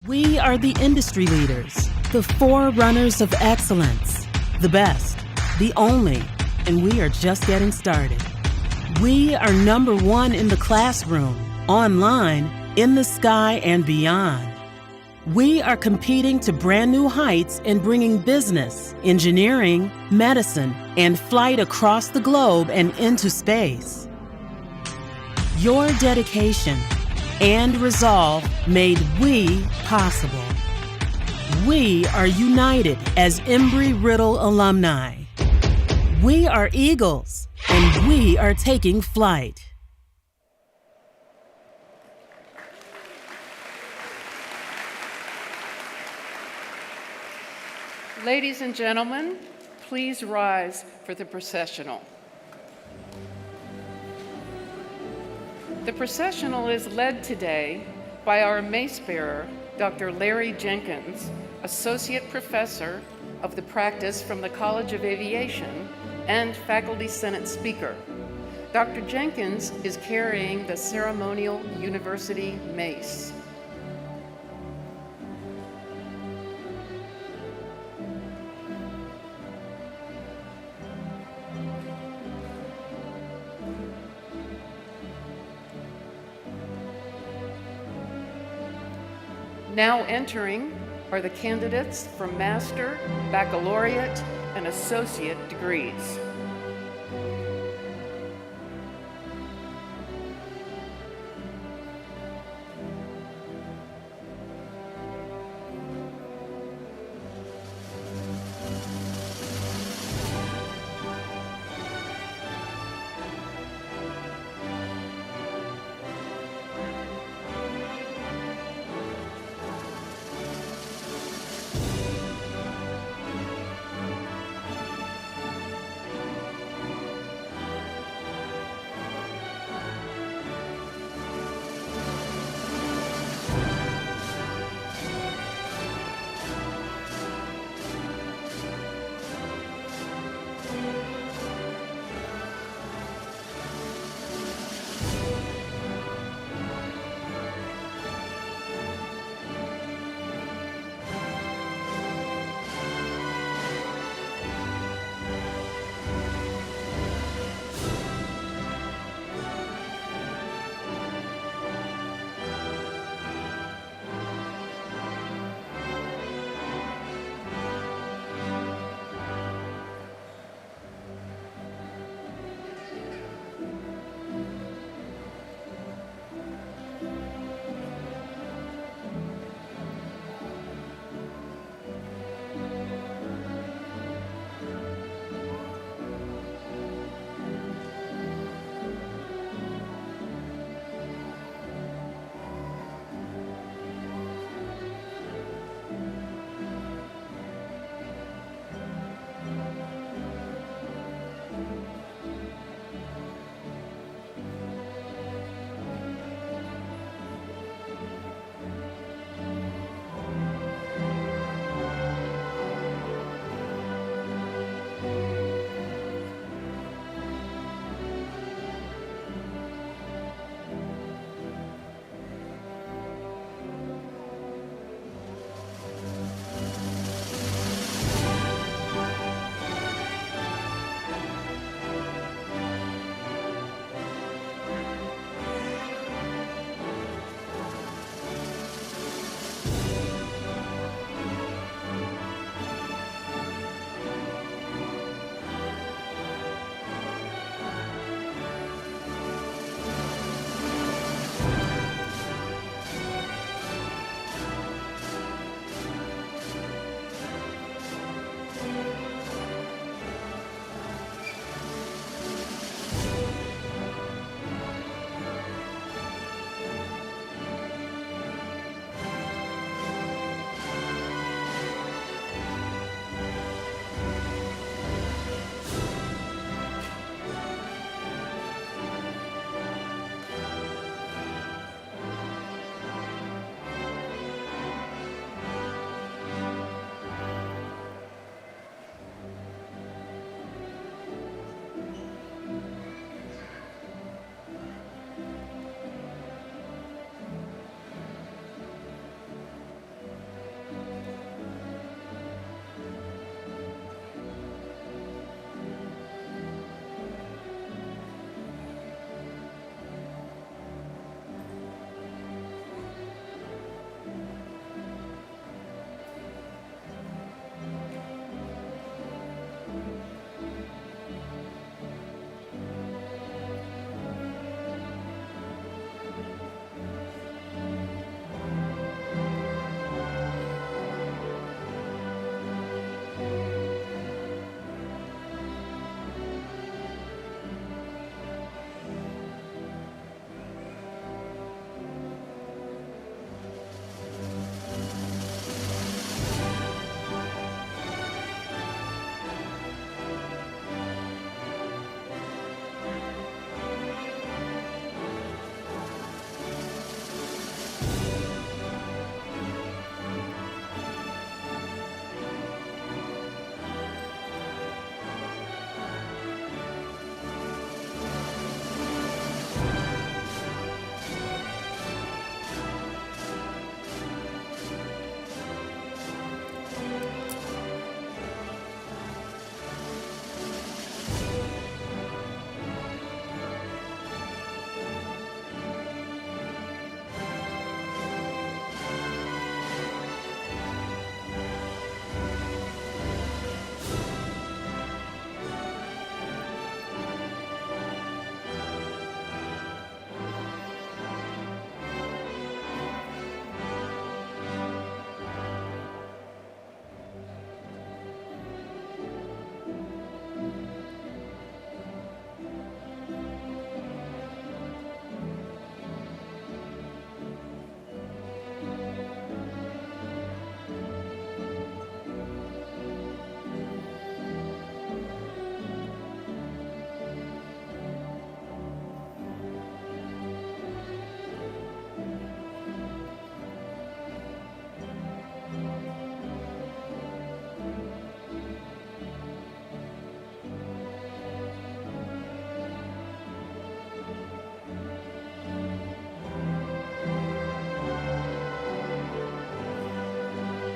We are the industry leaders, the forerunners of excellence, the best, the only, and we are just getting started. We are number one in the classroom, online, in the sky, and beyond. We are competing to brand new heights in bringing business, engineering, medicine, and flight across the globe and into space. Your dedication and resolve made we possible. We are united as Embry-Riddle alumni. We are eagles, and we are taking flight. Ladies and gentlemen, please rise for the processional. The processional is led today by our mace bearer, Dr. Larry Jenkins, Associate Professor of the Practice from the College of Aviation and Faculty Senate Speaker. Dr. Jenkins is carrying the ceremonial university mace. Now entering are the candidates for master, baccalaureate, and associate degrees.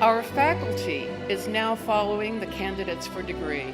Our faculty is now following the candidates for degree.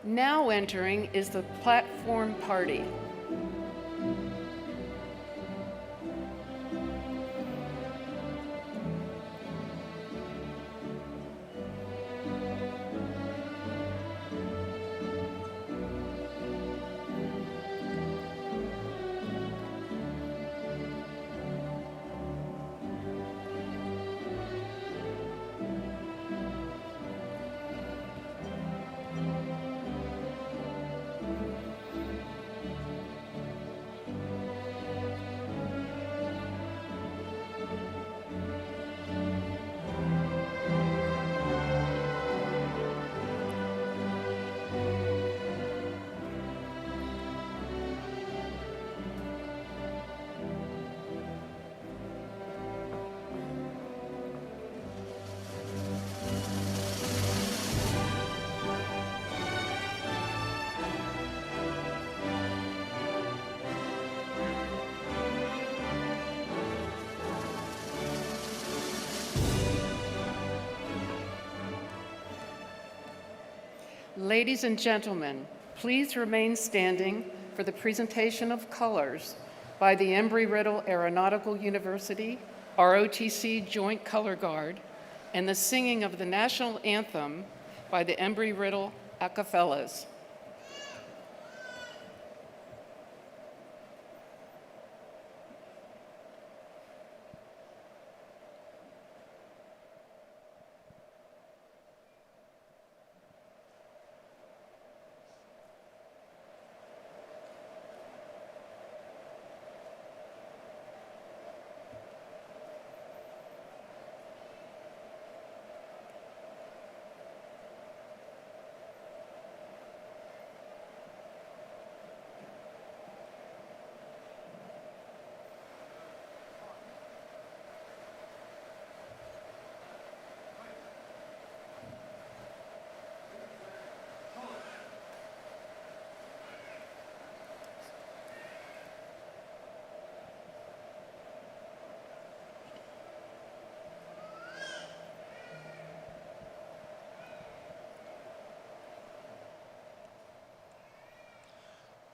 Now entering is the platform party. Ladies and gentlemen, please remain standing for the presentation of colors by the Embry-Riddle Aeronautical University, ROTC Joint Color Guard, and the singing of the national anthem by the Embry-Riddle Acapellas.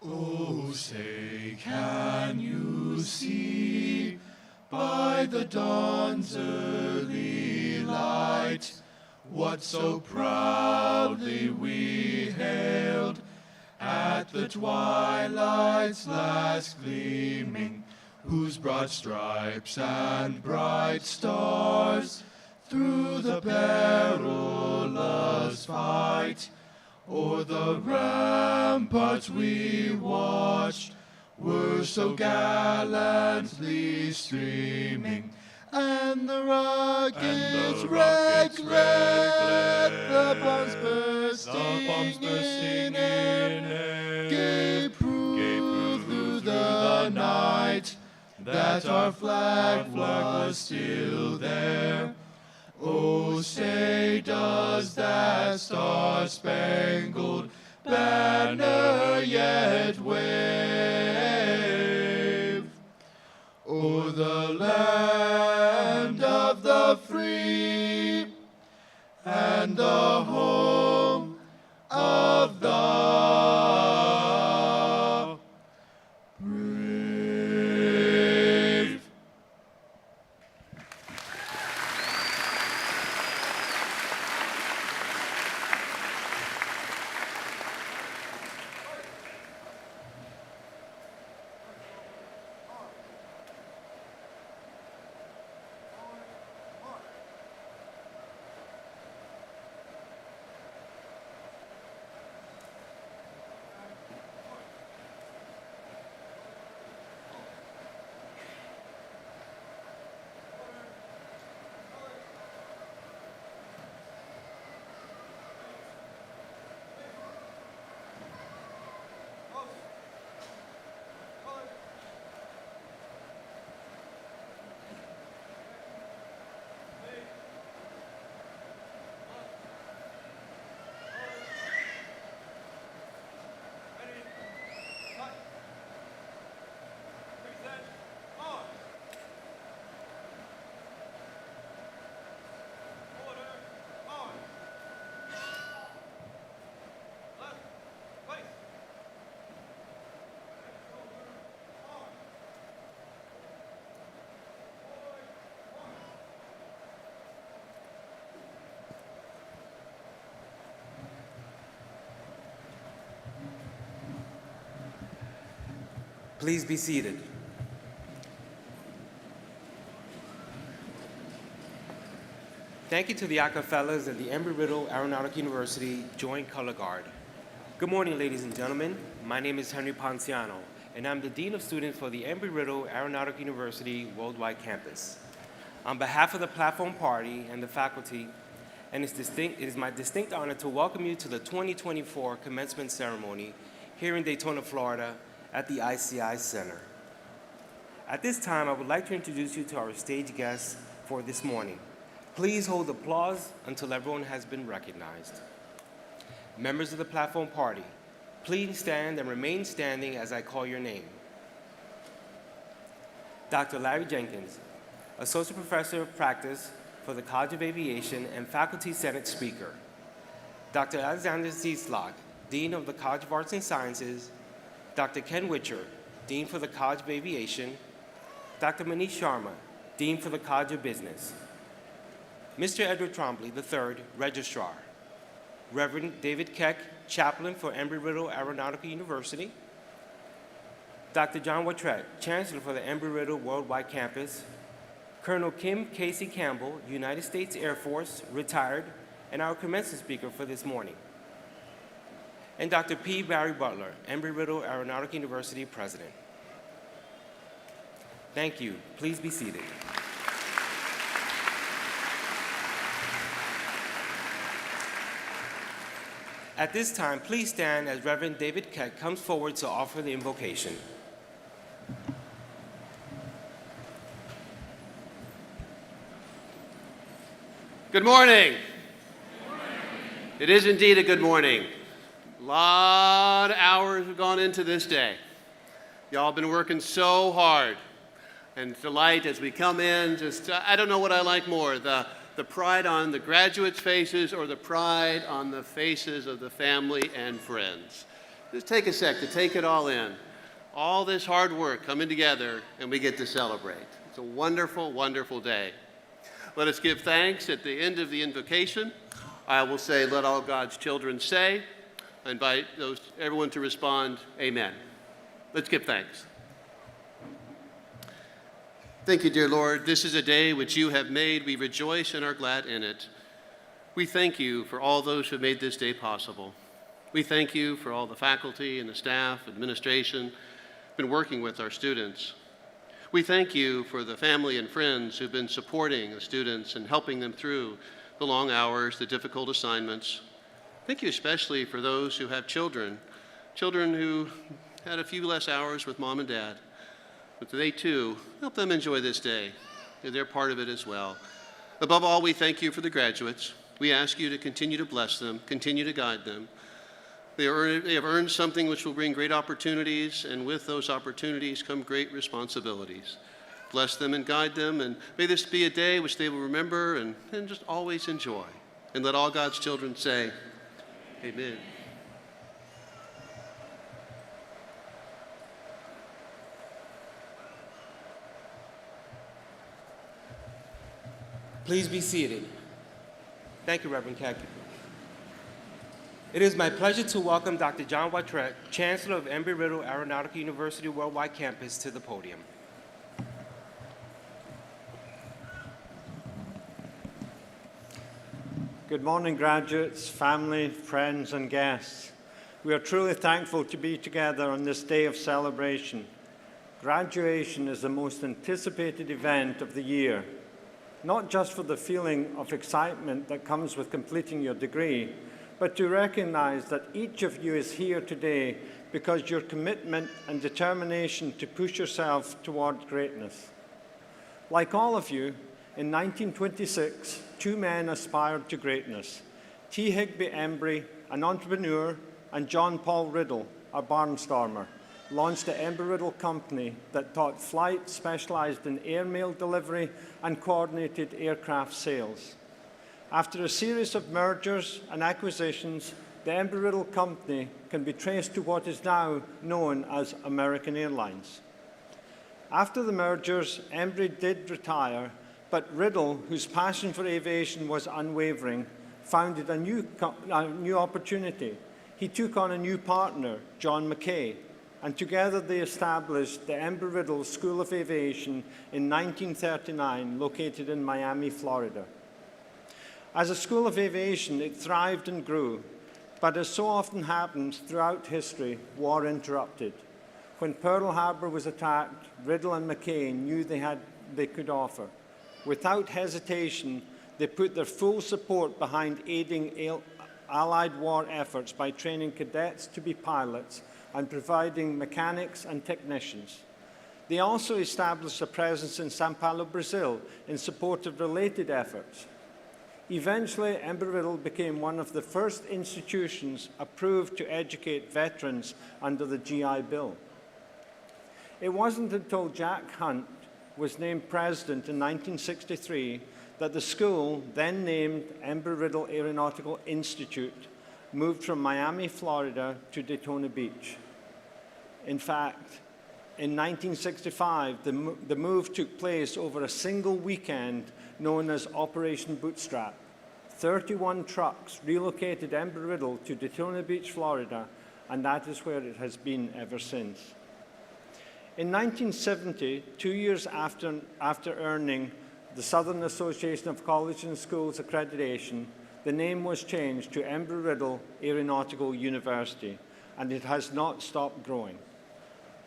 Oh, say, can you see by the dawn's early light what so proudly we hailed at the twilight's last gleaming, whose broad stripes and bright stars through the perilous fight o'er the ramparts we watched were so gallantly streaming, and the rockets red glare, the bombs bursting in air, gave proof through the night that our flag was still there. Oh, say, does that star-spangled banner yet wave o'er the land of the free and the home of the Please be seated. Thank you to the ACA Fellows of the Embry-Riddle Aeronautical University Joint Color Guard. Good morning, ladies and gentlemen. My name is Henry Ponciano, and I'm the Dean of Students for the Embry-Riddle Aeronautical University Worldwide Campus. On behalf of the Platform Party and the faculty, and it is my distinct honor to welcome you to the 2024 Commencement Ceremony here in Daytona, Florida at the ICI Center. At this time, I would like to introduce you to our stage guests for this morning. Please hold applause until everyone has been recognized. Members of the Platform Party, please stand and remain standing as I call your name. Dr. Larry Jenkins, Associate Professor of Practice for the College of Aviation and Faculty Senate Speaker. Dr. Alexander Zieslag, Dean of the College of Arts and Sciences. Dr. Ken Witcher, Dean for the College of Aviation. Dr. Manish Sharma, Dean for the College of Business. Mr. Edward Trombley III, Registrar. Reverend David Keck, Chaplain for Embry-Riddle Aeronautical University. Dr. John Wattrette, Chancellor for the Embry-Riddle Worldwide Campus. Colonel Kim Casey Campbell, United States Air Force, retired, and our commencement speaker for this morning. And Dr. P. Barry Butler, Embry-Riddle Aeronautical University President. Thank you. Please be seated. At this time, please stand as Reverend David Keck comes forward to offer the invocation. Good morning. Good morning. It is indeed a good morning. A lot of hours have gone into this day. Y'all have been working so hard. And delight as we come in, I don't know what I like more, the pride on the graduates' faces or the pride on the faces of the family and friends. Just take a sec to take it all in. All this hard work coming together and we get to celebrate. It's a wonderful, wonderful day. Let us give thanks at the end of the invocation. I will say, let all God's children say. I invite everyone to respond, amen. Let's give thanks. Thank you, dear Lord. This is a day which you have made. We rejoice and are glad in it. We thank you for all those who have made this day possible. We thank you for all the faculty and the staff, administration, been working with our students. We thank you for the family and friends who've been supporting the students and helping them through the long hours, the difficult assignments. Thank you especially for those who have children who had a few less hours with mom and dad. But they too, help them enjoy this day. They're part of it as well. Above all, we thank you for the graduates. We ask you to continue to bless them, continue to guide them. They have earned something which will bring great opportunities, and with those opportunities come great responsibilities. Bless them and guide them, and may this be a day which they will remember and just always enjoy. And let all God's children say, amen. Please be seated. Thank you, Reverend Keck. It is my pleasure to welcome Dr. John Wattrette, Chancellor of Embry-Riddle Aeronautical University Worldwide Campus, to the podium. Good morning, graduates, family, friends, and guests. We are truly thankful to be together on this day of celebration. Graduation is the most anticipated event of the year, not just for the feeling of excitement that comes with completing your degree, but to recognize that each of you is here today because your commitment and determination to push yourself toward greatness. Like all of you, in 1926, two men aspired to greatness. T. Higby Embry, an entrepreneur, and John Paul Riddle, a barnstormer, launched the Embry-Riddle Company that taught flight, specialized in airmail delivery, and coordinated aircraft sales. After a series of mergers and acquisitions, the Embry-Riddle Company can be traced to what is now known as American Airlines. After the mergers, Embry did retire, but Riddle, whose passion for aviation was unwavering, found a new opportunity. He took on a new partner, John McKay. and together they established the Embry-Riddle School of Aviation in 1939, located in Miami, Florida. As a school of aviation, it thrived and grew, but as so often happens throughout history, war interrupted. When Pearl Harbor was attacked, Riddle and McKay knew they could offer. Without hesitation, they put their full support behind aiding Allied war efforts by training cadets to be pilots and providing mechanics and technicians. They also established a presence in São Paulo, Brazil, in support of related efforts. Eventually, Embry-Riddle became one of the first institutions approved to educate veterans under the GI Bill. It wasn't until Jack Hunt was named president in 1963 that the school, then named Embry-Riddle Aeronautical Institute, moved from Miami, Florida to Daytona Beach. In fact, in 1965, the move took place over a single weekend known as Operation Bootstrap. 31 trucks relocated Embry-Riddle to Daytona Beach, Florida, and that is where it has been ever since. In 1970, 2 years after earning the Southern Association of Colleges and Schools accreditation, the name was changed to Embry-Riddle Aeronautical University, and it has not stopped growing.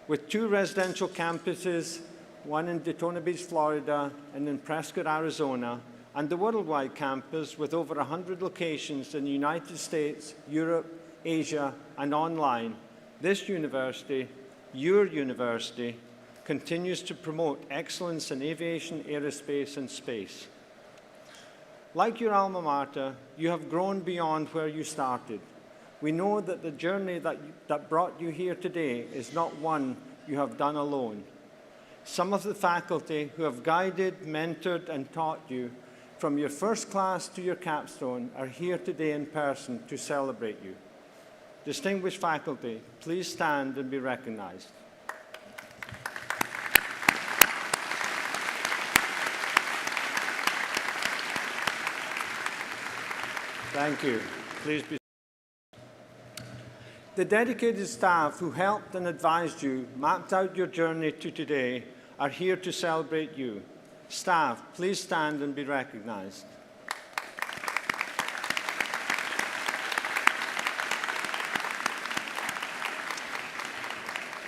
With 2 residential campuses, one in Daytona Beach, Florida, and in Prescott, Arizona, and the worldwide campus with over 100 locations in the United States, Europe, Asia, and online, this university, your university, continues to promote excellence in aviation, aerospace, and space. Like your alma mater, you have grown beyond where you started. We know that the journey that brought you here today is not one you have done alone. Some of the faculty who have guided, mentored, and taught you from your first class to your capstone are here today in person to celebrate you. Distinguished faculty, please stand and be recognized. Thank you. Please be. The dedicated staff who helped and advised you, mapped out your journey to today, are here to celebrate you. Staff, please stand and be recognized.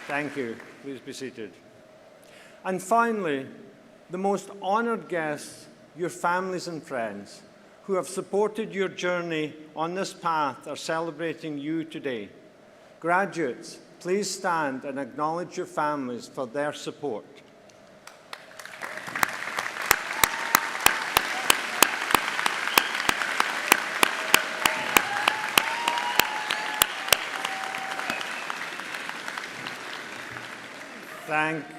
Thank you. Please be seated. And finally, the most honored guests, your families and friends, who have supported your journey on this path are celebrating you today. Graduates, please stand and acknowledge your families for their support.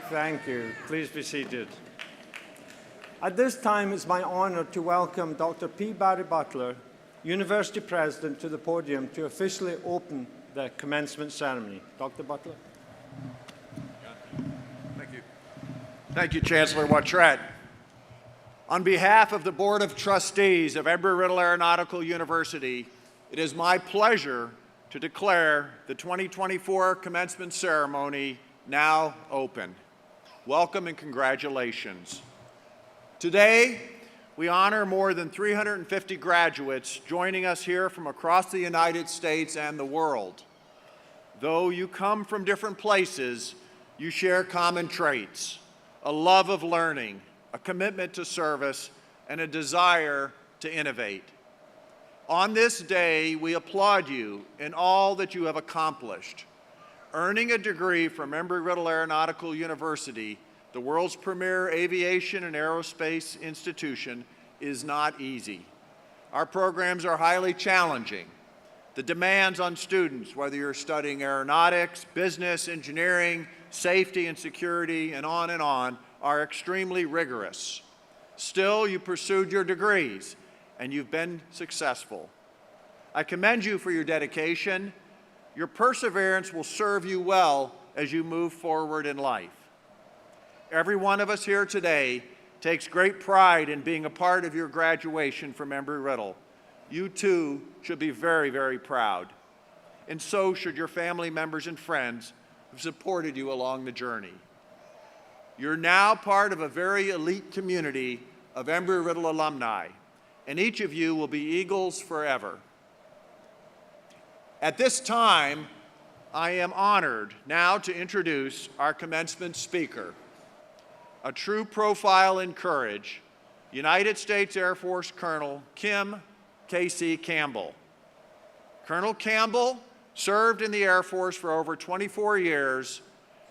Thank you. Please be seated. At this time, it's my honor to welcome Dr. P. Barry Butler, University President, to the podium to officially open the commencement ceremony. Dr. Butler. Thank you. Thank you, Chancellor Wattret. On behalf of the Board of Trustees of Embry-Riddle Aeronautical University, it is my pleasure to declare the 2024 commencement ceremony now open. Welcome and congratulations. Today, we honor more than 350 graduates joining us here from across the United States and the world. Though you come from different places, you share common traits: a love of learning, a commitment to service, and a desire to innovate. On this day, we applaud you in all that you have accomplished. Earning a degree from Embry-Riddle Aeronautical University, the world's premier aviation and aerospace institution, is not easy. Our programs are highly challenging. The demands on students, whether you're studying aeronautics, business, engineering, safety and security, and on, are extremely rigorous. Still, you pursued your degrees, and you've been successful. I commend you for your dedication. Your perseverance will serve you well as you move forward in life. Every one of us here today takes great pride in being a part of your graduation from Embry-Riddle. You too should be very, very proud. And so should your family members and friends who supported you along the journey. You're now part of a very elite community of Embry-Riddle alumni, and each of you will be Eagles forever. At this time, I am honored now to introduce our commencement speaker, a true profile in courage, United States Air Force Colonel Kim K.C. Campbell. Colonel Campbell served in the Air Force for over 24 years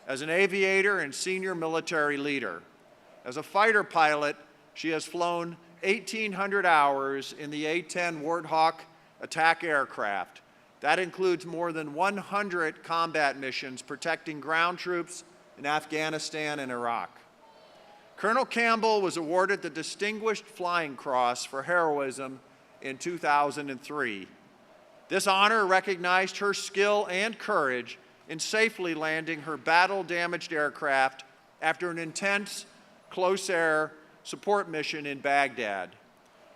as an aviator and senior military leader. As a fighter pilot, she has flown 1,800 hours in the A-10 Warthog attack aircraft. That includes more than 100 combat missions protecting ground troops in Afghanistan and Iraq. Colonel Campbell was awarded the Distinguished Flying Cross for heroism in 2003. This honor recognized her skill and courage in safely landing her battle-damaged aircraft after an intense close-air support mission in Baghdad.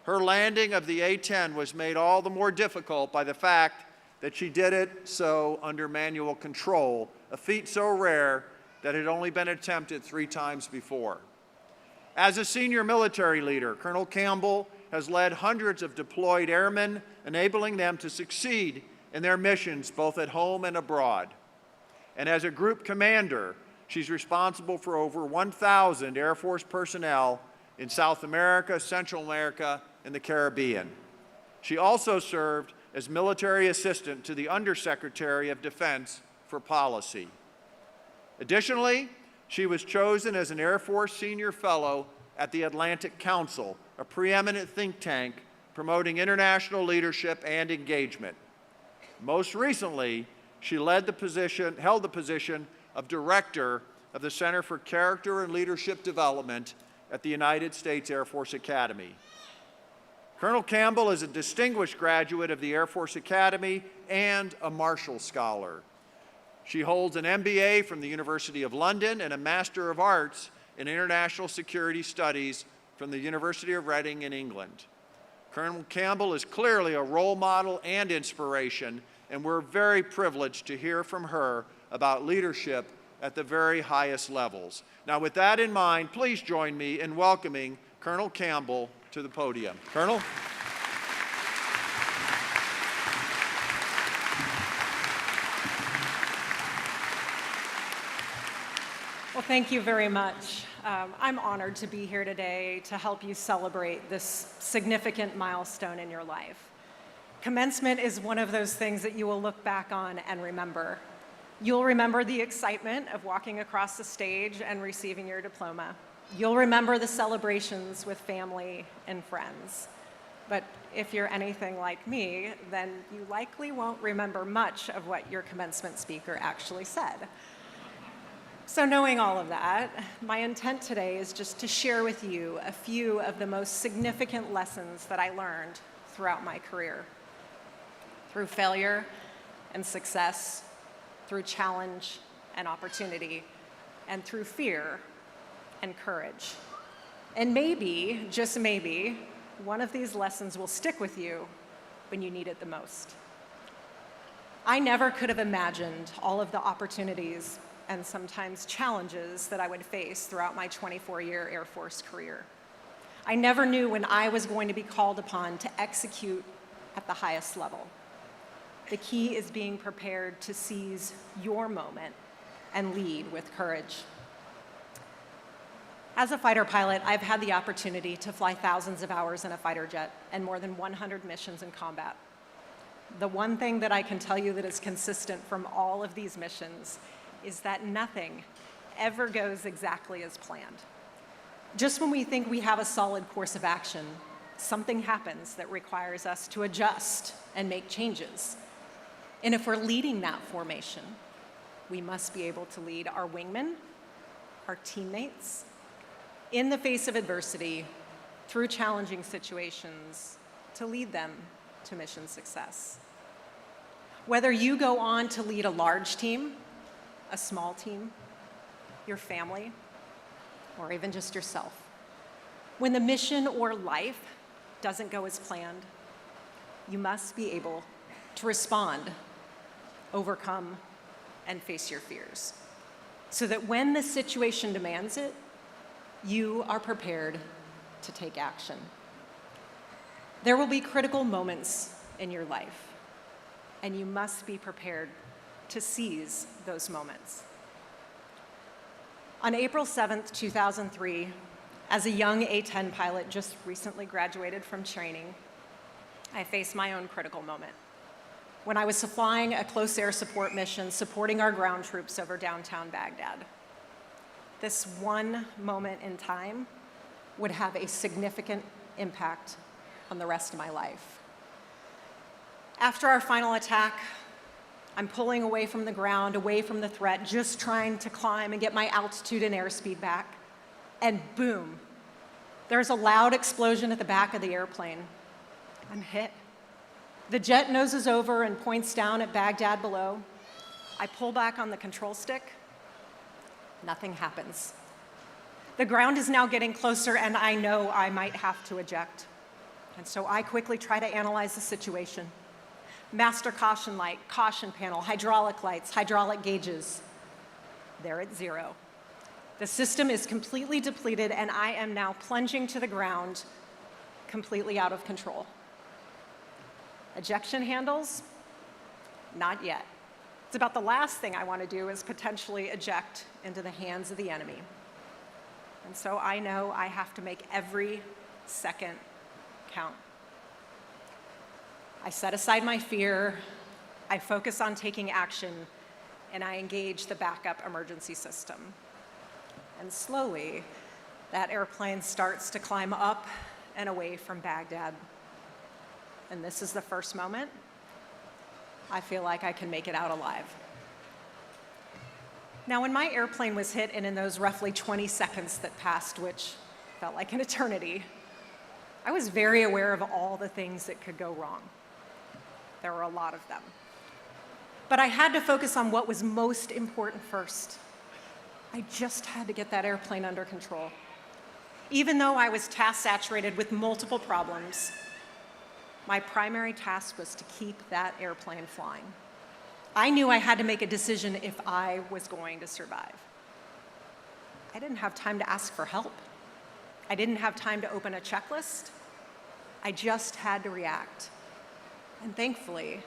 Her landing of the A-10 was made all the more difficult by the fact that she did it so under manual control, a feat so rare that had only been attempted 3 times before. As a senior military leader, Colonel Campbell has led hundreds of deployed airmen, enabling them to succeed in their missions both at home and abroad. And as a group commander, she's responsible for over 1,000 Air Force personnel in South America, Central America, and the Caribbean. She also served as military assistant to the Undersecretary of Defense for Policy. Additionally, she was chosen as an Air Force Senior Fellow at the Atlantic Council, a preeminent think tank promoting international leadership and engagement. Most recently, she held the position of Director of the Center for Character and Leadership Development at the United States Air Force Academy. Colonel Campbell is a distinguished graduate of the Air Force Academy and a Marshall Scholar. She holds an MBA from the University of London and a Master of Arts in International Security Studies from the University of Reading in England. Colonel Campbell is clearly a role model and inspiration, and we're very privileged to hear from her about leadership at the very highest levels. Now, with that in mind, please join me in welcoming Colonel Campbell to the podium. Colonel? Well, thank you very much. I'm honored to be here today to help you celebrate this significant milestone in your life. Commencement is one of those things that you will look back on and remember. You'll remember the excitement of walking across the stage and receiving your diploma. You'll remember the celebrations with family and friends. But if you're anything like me, then you likely won't remember much of what your commencement speaker actually said. So knowing all of that, my intent today is just to share with you a few of the most significant lessons that I learned throughout my career. Through failure and success, through challenge and opportunity, and through fear and courage. And maybe, just maybe, one of these lessons will stick with you when you need it the most. I never could have imagined all of the opportunities and sometimes challenges that I would face throughout my 24-year Air Force career. I never knew when I was going to be called upon to execute at the highest level. The key is being prepared to seize your moment and lead with courage. As a fighter pilot, I've had the opportunity to fly thousands of hours in a fighter jet and more than 100 missions in combat. The one thing that I can tell you that is consistent from all of these missions is that nothing ever goes exactly as planned. Just when we think we have a solid course of action, something happens that requires us to adjust and make changes. And if we're leading that formation, we must be able to lead our wingmen, our teammates, in the face of adversity, through challenging situations, to lead them to mission success. Whether you go on to lead a large team, a small team, your family, or even just yourself, when the mission or life doesn't go as planned, you must be able to respond, overcome, and face your fears, so that when the situation demands it, you are prepared to take action. There will be critical moments in your life, and you must be prepared to seize those moments. On April 7th, 2003, as a young A-10 pilot just recently graduated from training, I faced my own critical moment when I was flying a close air support mission supporting our ground troops over downtown Baghdad. This one moment in time would have a significant impact on the rest of my life. After our final attack, I'm pulling away from the ground, away from the threat, just trying to climb and get my altitude and airspeed back. And boom, there's a loud explosion at the back of the airplane. I'm hit. The jet noses over and points down at Baghdad below. I pull back on the control stick. Nothing happens. The ground is now getting closer, and I know I might have to eject. And so I quickly try to analyze the situation. Master caution light, caution panel, hydraulic lights, hydraulic gauges. They're at 0. The system is completely depleted, and I am now plunging to the ground, completely out of control. Ejection handles? Not yet. It's about the last thing I want to do is potentially eject into the hands of the enemy. And so I know I have to make every second count. I set aside my fear, I focus on taking action, and I engage the backup emergency system. And slowly, that airplane starts to climb up and away from Baghdad. And this is the first moment I feel like I can make it out alive. Now, when my airplane was hit, and in those roughly 20 seconds that passed, which felt like an eternity, I was very aware of all the things that could go wrong. There were a lot of them. But I had to focus on what was most important first. I just had to get that airplane under control. Even though I was task-saturated with multiple problems, my primary task was to keep that airplane flying. I knew I had to make a decision if I was going to survive. I didn't have time to ask for help. I didn't have time to open a checklist. I just had to react. And thankfully,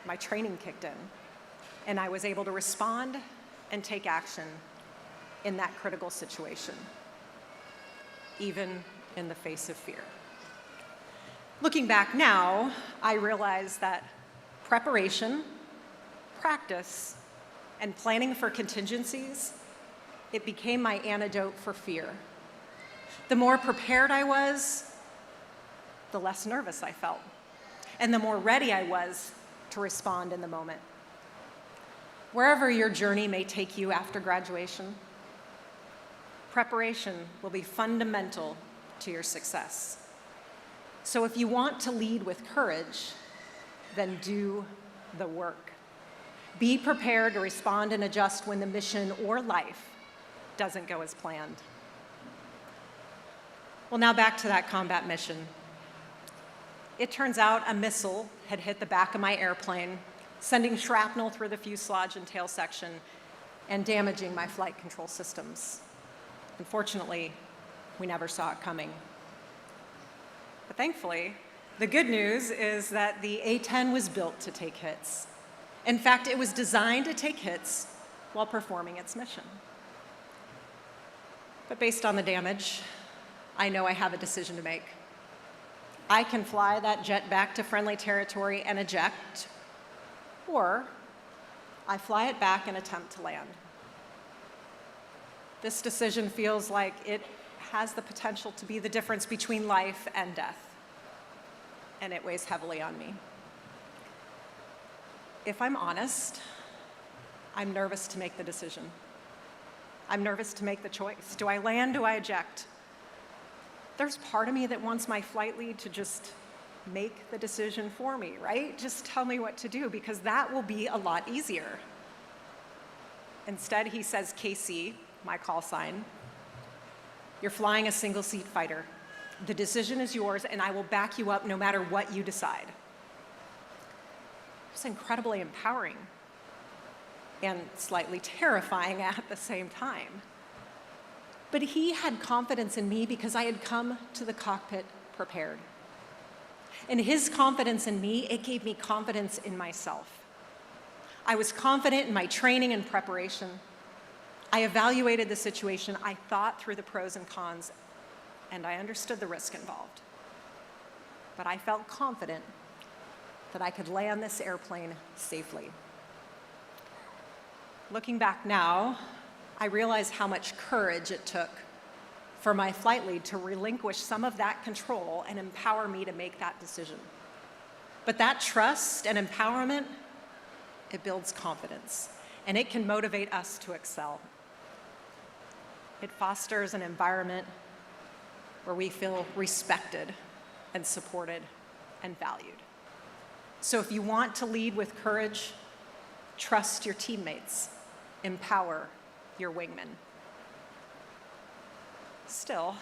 my training kicked in, and I was able to respond and take action in that critical situation, even in the face of fear. Looking back now, I realize that preparation, practice, and planning for contingencies, it became my antidote for fear. The more prepared I was, the less nervous I felt, and the more ready I was to respond in the moment. Wherever your journey may take you after graduation, preparation will be fundamental to your success. So if you want to lead with courage, then do the work. Be prepared to respond and adjust when the mission or life doesn't go as planned. Well, now back to that combat mission. It turns out a missile had hit the back of my airplane, sending shrapnel through the fuselage and tail section and damaging my flight control systems. Unfortunately, we never saw it coming. But thankfully, the good news is that the A-10 was built to take hits. In fact, it was designed to take hits while performing its mission. But based on the damage, I know I have a decision to make. I can fly that jet back to friendly territory and eject, or I fly it back and attempt to land. This decision feels like it has the potential to be the difference between life and death, and it weighs heavily on me. If I'm honest, I'm nervous to make the decision. I'm nervous to make the choice. Do I land? Do I eject? There's part of me that wants my flight lead to just make the decision for me, right? Just tell me what to do, because that will be a lot easier. Instead, he says, KC, my call sign, you're flying a single-seat fighter. The decision is yours, and I will back you up no matter what you decide. It's incredibly empowering. and slightly terrifying at the same time. But he had confidence in me because I had come to the cockpit prepared. And his confidence in me, it gave me confidence in myself. I was confident in my training and preparation. I evaluated the situation, I thought through the pros and cons, and I understood the risk involved. But I felt confident that I could land this airplane safely. Looking back now, I realize how much courage it took for my flight lead to relinquish some of that control and empower me to make that decision. But that trust and empowerment, it builds confidence, and it can motivate us to excel. It fosters an environment where we feel respected and supported and valued. So if you want to lead with courage, trust your teammates, empower your wingmen. Still,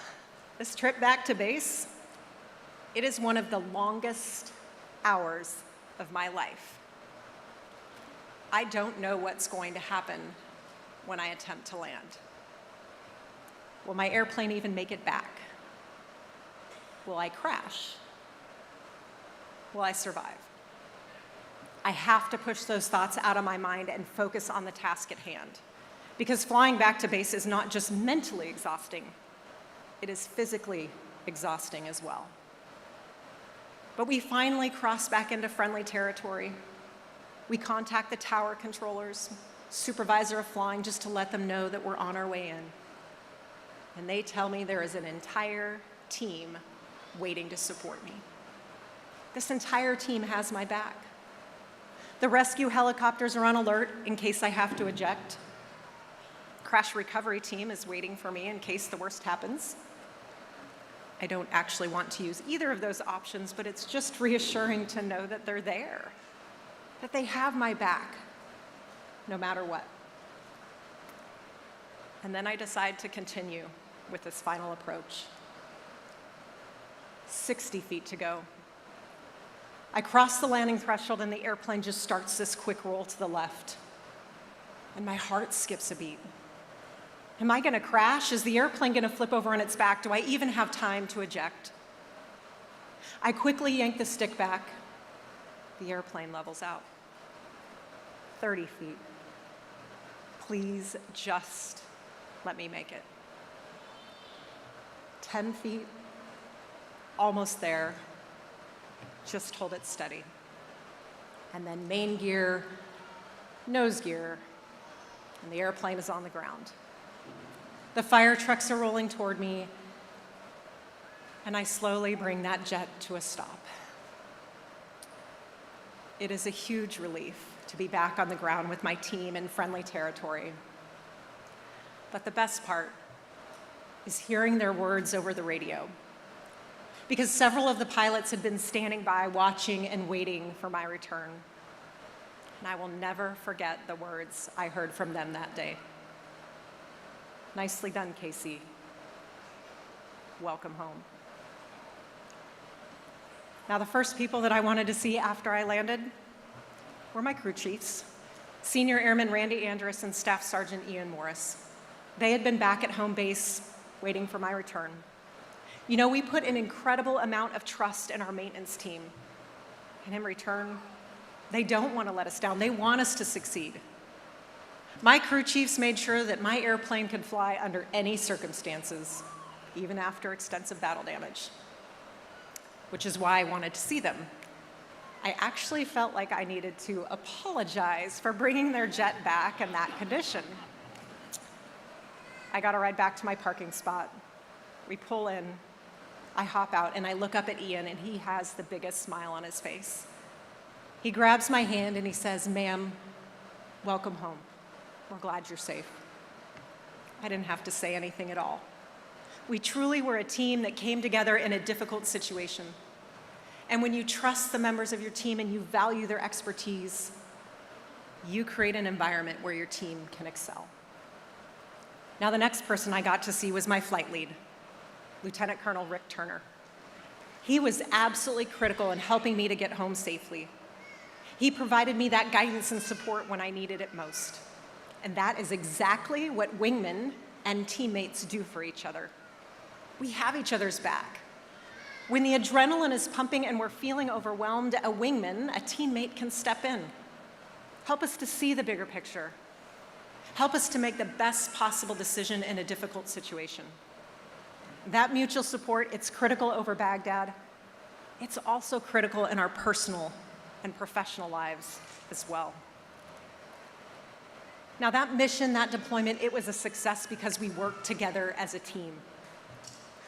this trip back to base, it is one of the longest hours of my life. I don't know what's going to happen when I attempt to land. Will my airplane even make it back? Will I crash? Will I survive? I have to push those thoughts out of my mind and focus on the task at hand. Because flying back to base is not just mentally exhausting, it is physically exhausting as well. But we finally cross back into friendly territory. We contact the tower controllers, supervisor of flying, just to let them know that we're on our way in. And they tell me there is an entire team waiting to support me. This entire team has my back. The rescue helicopters are on alert in case I have to eject. Crash recovery team is waiting for me in case the worst happens. I don't actually want to use either of those options, but it's just reassuring to know that they're there, that they have my back, no matter what. And then I decide to continue with this final approach. 60 feet to go. I cross the landing threshold and the airplane just starts this quick roll to the left. And my heart skips a beat. Am I gonna crash? Is the airplane gonna flip over on its back? Do I even have time to eject? I quickly yank the stick back. The airplane levels out. 30 feet. Please just let me make it. 10 feet, almost there. Just hold it steady. And then main gear, nose gear, and the airplane is on the ground. The fire trucks are rolling toward me, and I slowly bring that jet to a stop. It is a huge relief to be back on the ground with my team in friendly territory. But the best part is hearing their words over the radio, because several of the pilots had been standing by watching and waiting for my return. And I will never forget the words I heard from them that day. Nicely done, Casey. Welcome home. Now, the first people that I wanted to see after I landed were my crew chiefs, Senior Airman Randy Andrus and Staff Sergeant Ian Morris. They had been back at home base waiting for my return. You know, we put an incredible amount of trust in our maintenance team. And in return, they don't want to let us down. They want us to succeed. My crew chiefs made sure that my airplane could fly under any circumstances, even after extensive battle damage, which is why I wanted to see them. I actually felt like I needed to apologize for bringing their jet back in that condition. I got a ride back to my parking spot. We pull in, I hop out, and I look up at Ian, and he has the biggest smile on his face. He grabs my hand and he says, "Ma'am, welcome home. We're glad you're safe." I didn't have to say anything at all. We truly were a team that came together in a difficult situation. And when you trust the members of your team and you value their expertise, you create an environment where your team can excel. Now, the next person I got to see was my flight lead, Lieutenant Colonel Rick Turner. He was absolutely critical in helping me to get home safely. He provided me that guidance and support when I needed it most. And that is exactly what wingmen and teammates do for each other. We have each other's back. When the adrenaline is pumping and we're feeling overwhelmed, a wingman, a teammate, can step in. Help us to see the bigger picture. Help us to make the best possible decision in a difficult situation. That mutual support, it's critical over Baghdad. It's also critical in our personal and professional lives as well. Now that mission, that deployment, it was a success because we worked together as a team.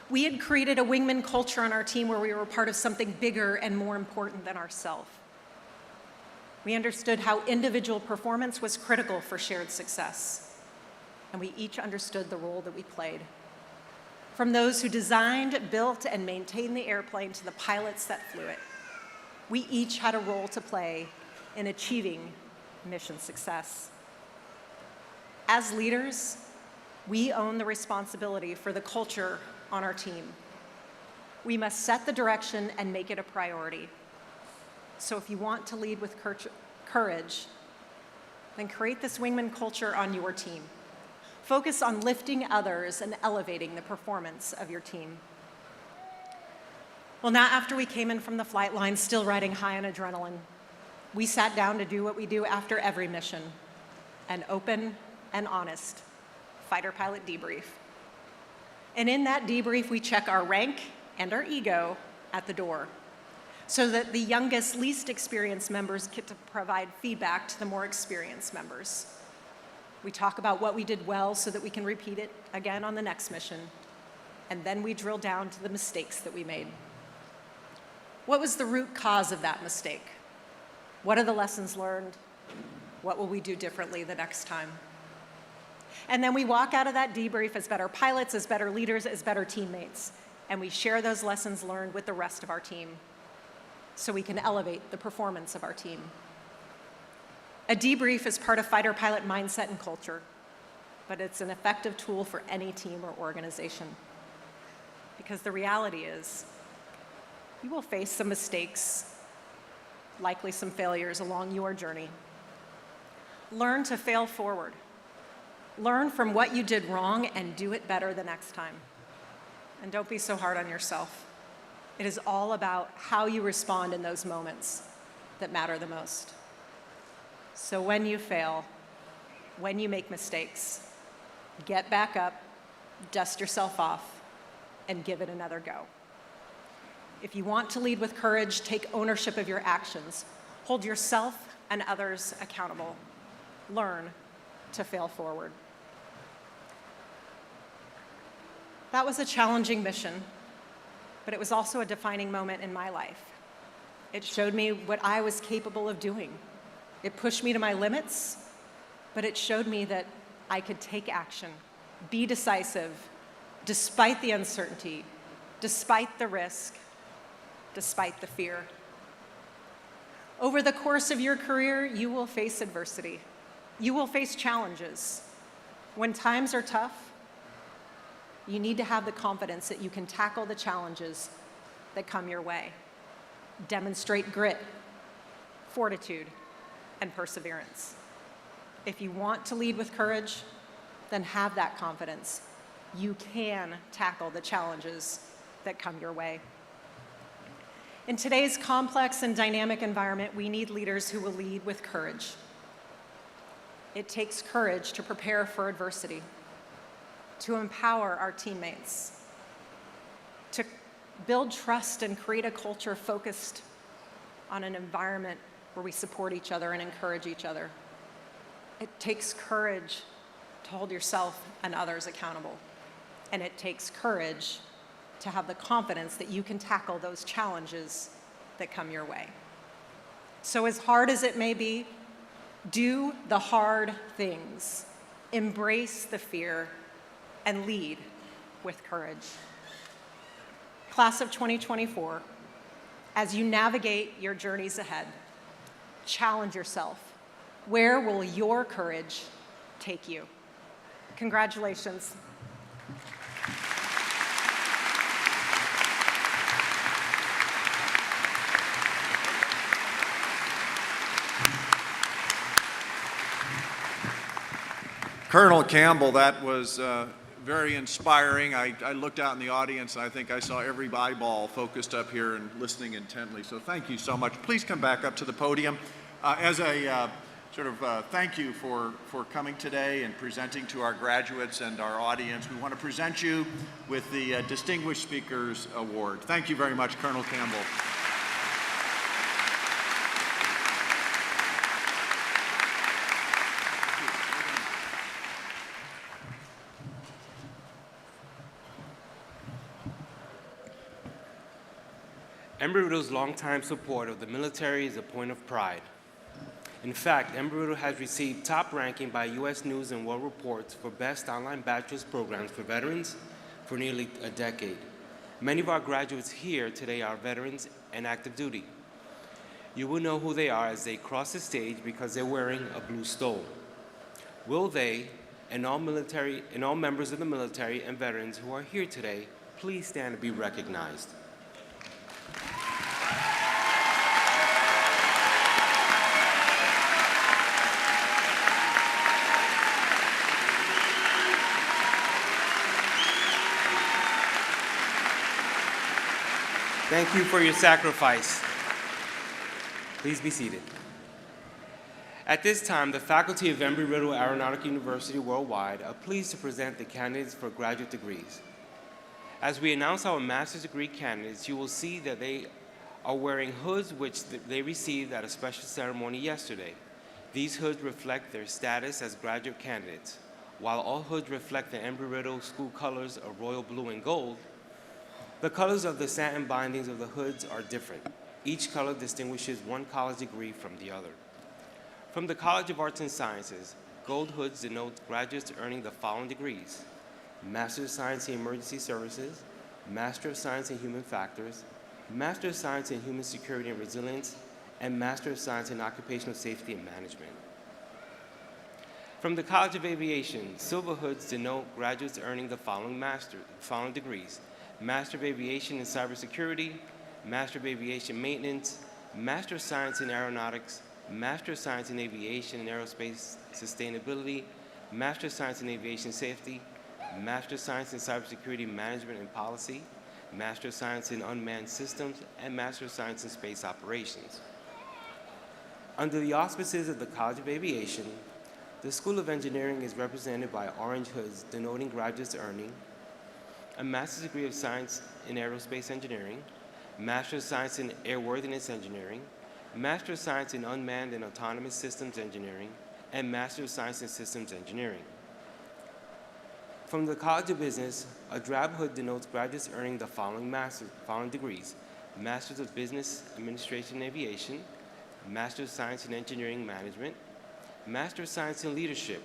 We had created a wingman culture on our team where we were part of something bigger and more important than ourselves. We understood how individual performance was critical for shared success, and we each understood the role that we played. From those who designed, built, and maintained the airplane to the pilots that flew it, we each had a role to play in achieving mission success. As leaders, we own the responsibility for the culture on our team. We must set the direction and make it a priority. So if you want to lead with courage, then create this wingman culture on your team. Focus on lifting others and elevating the performance of your team. Well, not after we came in from the flight line, still riding high on adrenaline. We sat down to do what we do after every mission, an open and honest fighter pilot debrief. And in that debrief, we check our rank and our ego at the door so that the youngest, least experienced members get to provide feedback to the more experienced members. We talk about what we did well so that we can repeat it again on the next mission. And then we drill down to the mistakes that we made. What was the root cause of that mistake? What are the lessons learned? What will we do differently the next time? And then we walk out of that debrief as better pilots, as better leaders, as better teammates. And we share those lessons learned with the rest of our team so we can elevate the performance of our team. A debrief is part of fighter pilot mindset and culture, but it's an effective tool for any team or organization. Because the reality is, you will face some mistakes, likely some failures along your journey. Learn to fail forward. Learn from what you did wrong and do it better the next time. And don't be so hard on yourself. It is all about how you respond in those moments that matter the most. So when you fail, when you make mistakes, get back up, dust yourself off, and give it another go. If you want to lead with courage, take ownership of your actions. Hold yourself and others accountable. Learn to fail forward. That was a challenging mission, but it was also a defining moment in my life. It showed me what I was capable of doing. It pushed me to my limits, but it showed me that I could take action, be decisive, despite the uncertainty, despite the risk, despite the fear. Over the course of your career, you will face adversity. You will face challenges. When times are tough, you need to have the confidence that you can tackle the challenges that come your way. Demonstrate grit, fortitude, and perseverance. If you want to lead with courage, then have that confidence. You can tackle the challenges that come your way. In today's complex and dynamic environment, we need leaders who will lead with courage. It takes courage to prepare for adversity, to empower our teammates, to build trust and create a culture focused on an environment where we support each other and encourage each other. It takes courage to hold yourself and others accountable. And it takes courage to have the confidence that you can tackle those challenges that come your way. So as hard as it may be, do the hard things, embrace the fear, and lead with courage. Class of 2024, as you navigate your journeys ahead, challenge yourself. Where will your courage take you? Congratulations. Colonel Campbell, that was very inspiring. I looked out in the audience, and I think I saw every eyeball focused up here and listening intently. So thank you so much. Please come back up to the podium. As a thank you for coming today and presenting to our graduates and our audience, we want to present you with the Distinguished Speakers Award. Thank you very much, Colonel Campbell. Embry-Riddle's longtime support of the military is a point of pride. In fact, Embry-Riddle has received top ranking by U.S. News and World Reports for best online bachelor's programs for veterans for nearly a decade. Many of our graduates here today are veterans and active duty. You will know who they are as they cross the stage because they're wearing a blue stole. Will they, and all members of the military and veterans who are here today, please stand to be recognized. Thank you for your sacrifice. Please be seated. At this time, the faculty of Embry-Riddle Aeronautical University Worldwide are pleased to present the candidates for graduate degrees. As we announce our master's degree candidates, you will see that they are wearing hoods which they received at a special ceremony yesterday. These hoods reflect their status as graduate candidates. While all hoods reflect the Embry-Riddle school colors of royal blue and gold, the colors of the satin bindings of the hoods are different. Each color distinguishes one college degree from the other. From the College of Arts and Sciences, gold hoods denote graduates earning the following degrees: Master of Science in Emergency Services, Master of Science in Human Factors, Master of Science in Human Security and Resilience, and Master of Science in Occupational Safety and Management. From the College of Aviation, silver hoods denote graduates earning the following degrees: Master of Aviation in Cybersecurity, Master of Aviation Maintenance, Master of Science in Aeronautics, Master of Science in Aviation and Aerospace Sustainability, Master of Science in Aviation Safety, Master of Science in Cybersecurity Management and Policy, Master of Science in Unmanned Systems, and Master of Science in Space Operations. Under the auspices of the College of Aviation, the School of Engineering is represented by orange hoods denoting graduates earning a Master's degree of Science in Aerospace Engineering, Master of Science in Airworthiness Engineering, Master of Science in Unmanned and Autonomous Systems Engineering, and Master of Science in Systems Engineering. From the College of Business, a drab hood denotes graduates earning the following degrees: Masters of Business Administration and Aviation, Master of Science in Engineering Management, Master of Science in Leadership,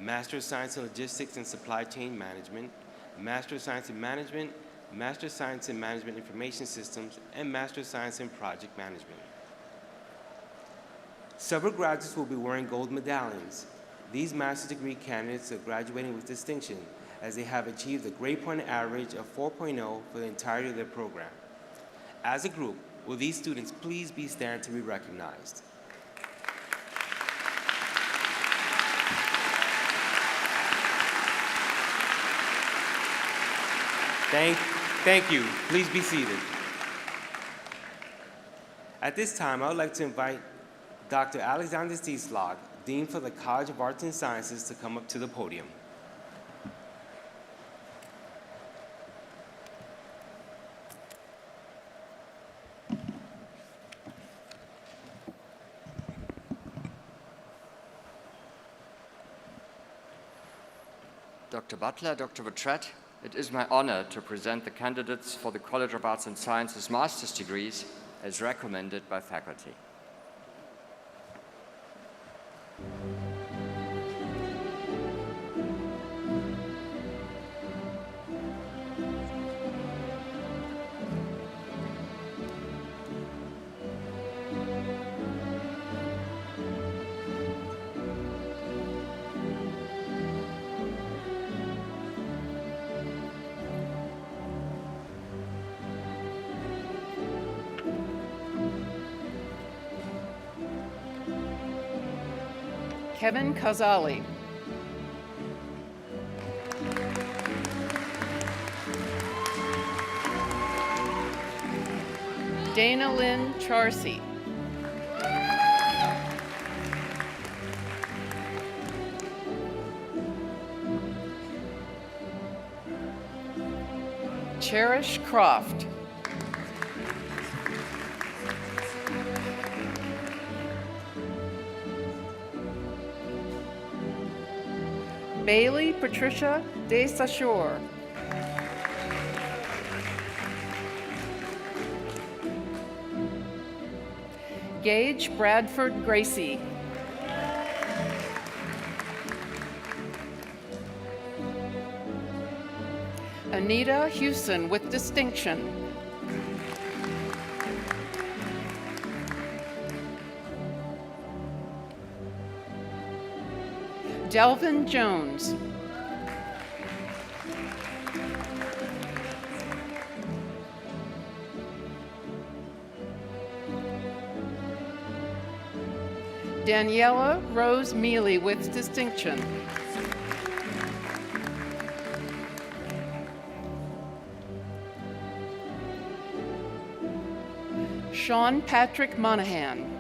Master of Science in Logistics and Supply Chain Management, Master of Science in Management, Master of Science in Management Information Systems, and Master of Science in Project Management. Several graduates will be wearing gold medallions. These master's degree candidates are graduating with distinction as they have achieved a grade point average of 4.0 for the entirety of their program. As a group, will these students please be stand to be recognized? Thank you. Please be seated. At this time, I would like to invite Dr. Alexander Stieslag, Dean for the College of Arts and Sciences, to come up to the podium. Dr. Butler, Dr. Vetrett, it is my honor to present the candidates for the College of Arts and Sciences master's degrees as recommended by faculty. Kevin Kazali, Dana Lynn Charcy. Cherish Croft. Bailey Patricia DeSachore. Gage Bradford Gracie. Anita Hewson with distinction. Delvin Jones. Daniela Rose Mealy with distinction. Sean Patrick Monahan.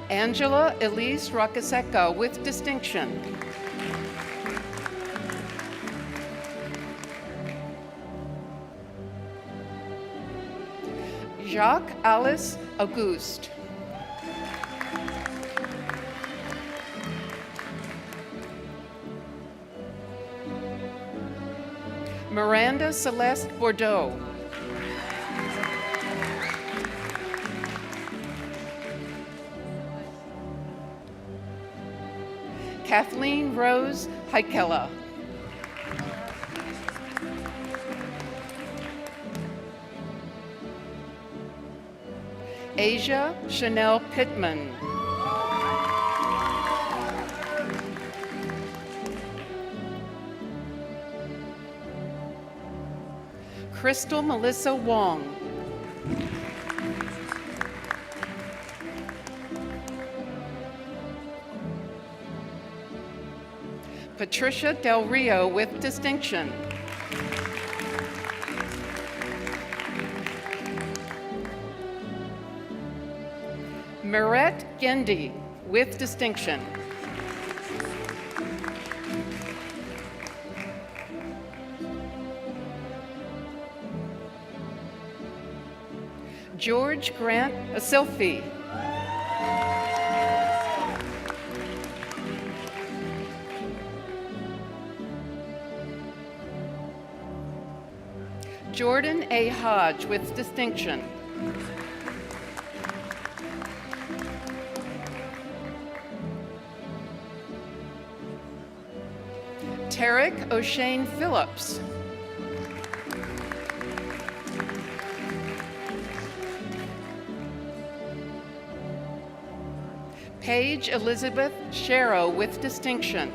Angela Elise Rocaseca with distinction. Jacques Alice Auguste. Miranda Celeste Bordeaux. Kathleen Rose Heikela. Asia Chanel Pittman. Crystal Melissa Wong. Patricia Del Rio with distinction. Mirette Gendy with distinction. George Grant Asilfi. Jordan A. Hodge with distinction. Tarek O'Shane Phillips. Paige Elizabeth Sharrow with distinction.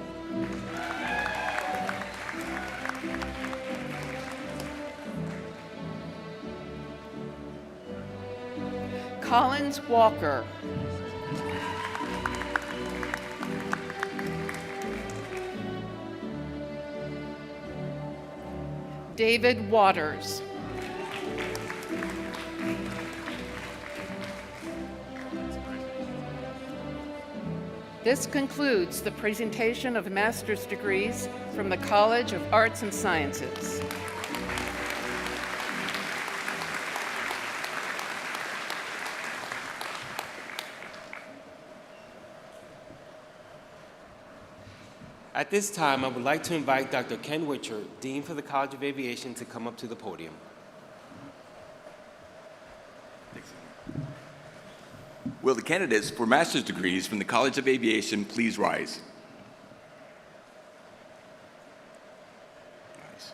Collins Walker. David Waters. This concludes the presentation of master's degrees from the College of Arts and Sciences. At this time, I would like to invite Dr. Ken Witcher, Dean for the College of Aviation, to come up to the podium. Will the candidates for master's degrees from the College of Aviation please rise? Nice.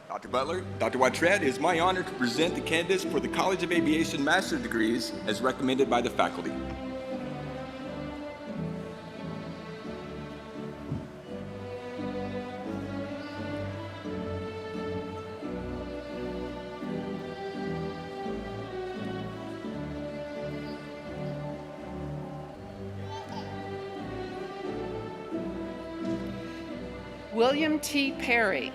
Dr. Butler, Dr. Wattret, it is my honor to present the candidates for the College of Aviation master's degrees as recommended by the faculty. William T. Perry.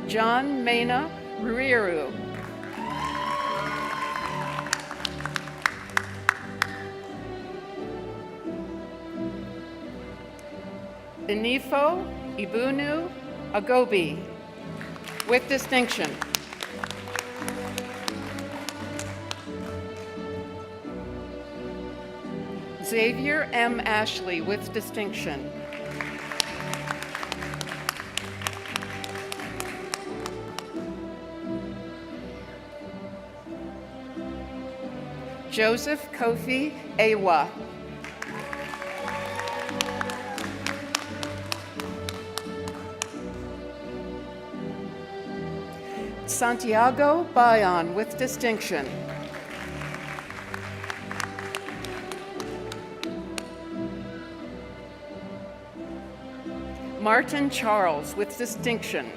John Mena Ruiru. Inifo Ibunu Agobi, with distinction. Xavier M. Ashley, with distinction. Joseph Kofi Ewa. Santiago Bayon, with distinction. Martin Charles, with distinction.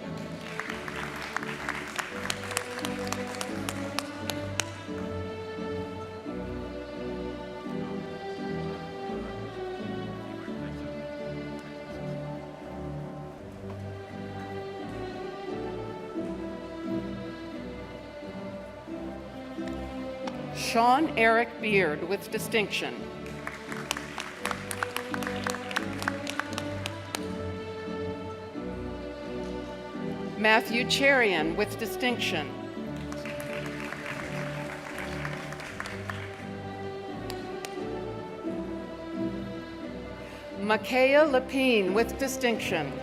Sean Eric Beard, with distinction. Matthew Cherian, with distinction. Makaya Lapine, with distinction.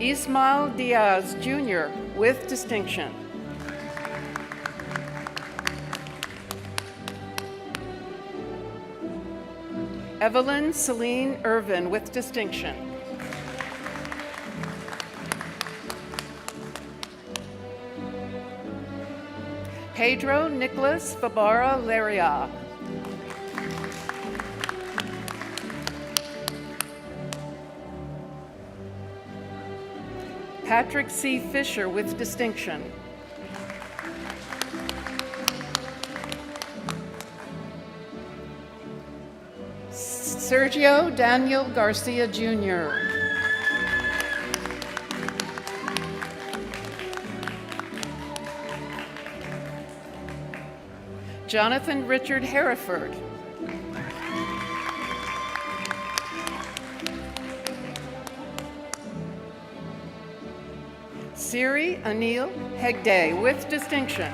Ismael Diaz, Jr., with distinction. Evelyn Celine Irvin, with distinction. Pedro Nicholas Fabara Leria. Patrick C. Fisher, with distinction. Sergio Daniel Garcia, Jr. Jonathan Richard Hereford. Siri Anil Hegde, with distinction.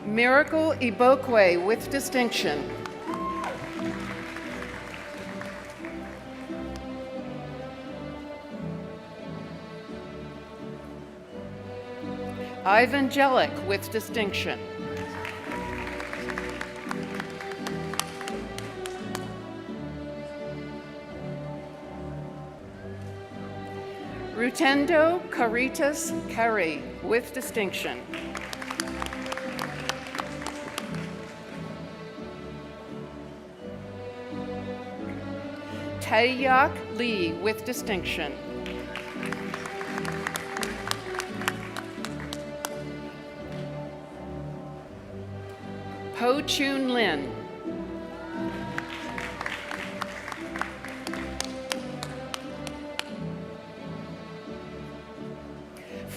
Miracle Ibokwe, with distinction. Ivan Jellick, with distinction. Rutendo Caritas Carey, with distinction. Taeyak Lee, with distinction. Ho Chun Lin.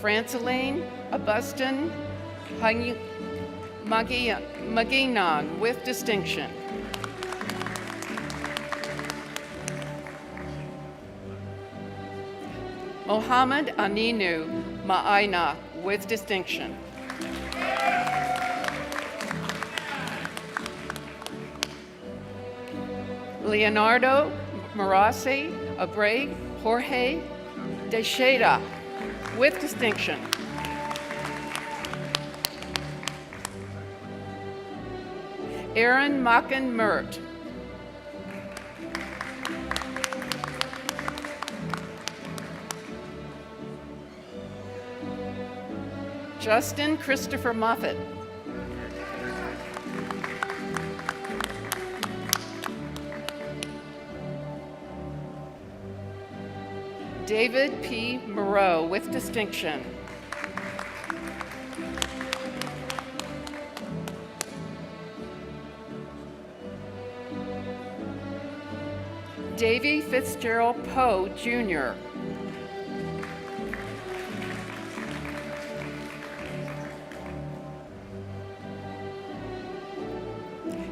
Franciline Abustin Maginan, with distinction. Mohammed Aninu Ma'aina, with distinction. Leonardo Marasi Abreu Jorge Teixeira, with distinction. Aaron Macken Mert. Justin Christopher Moffett. David P. Moreau with distinction. Davy Fitzgerald Poe, Jr.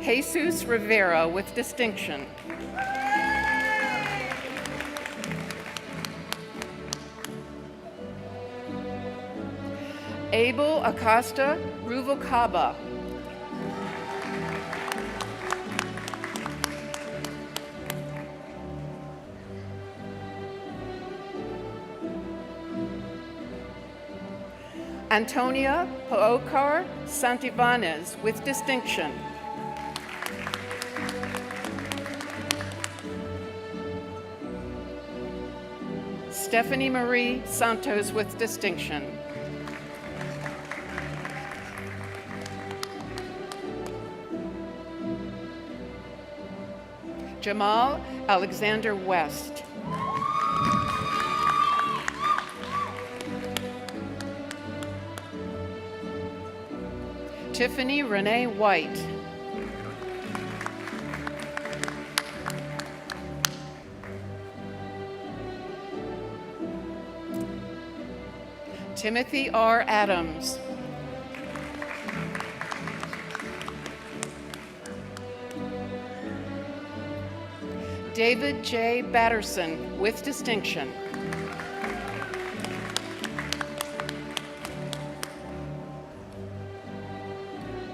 Jesus Rivera with distinction. Abel Acosta Ruvalcaba. Antonia Pookar Santivanes with distinction. Stephanie Marie Santos with distinction. Jamal Alexander West. Tiffany Renee White. Timothy R. Adams. David J. Batterson with distinction.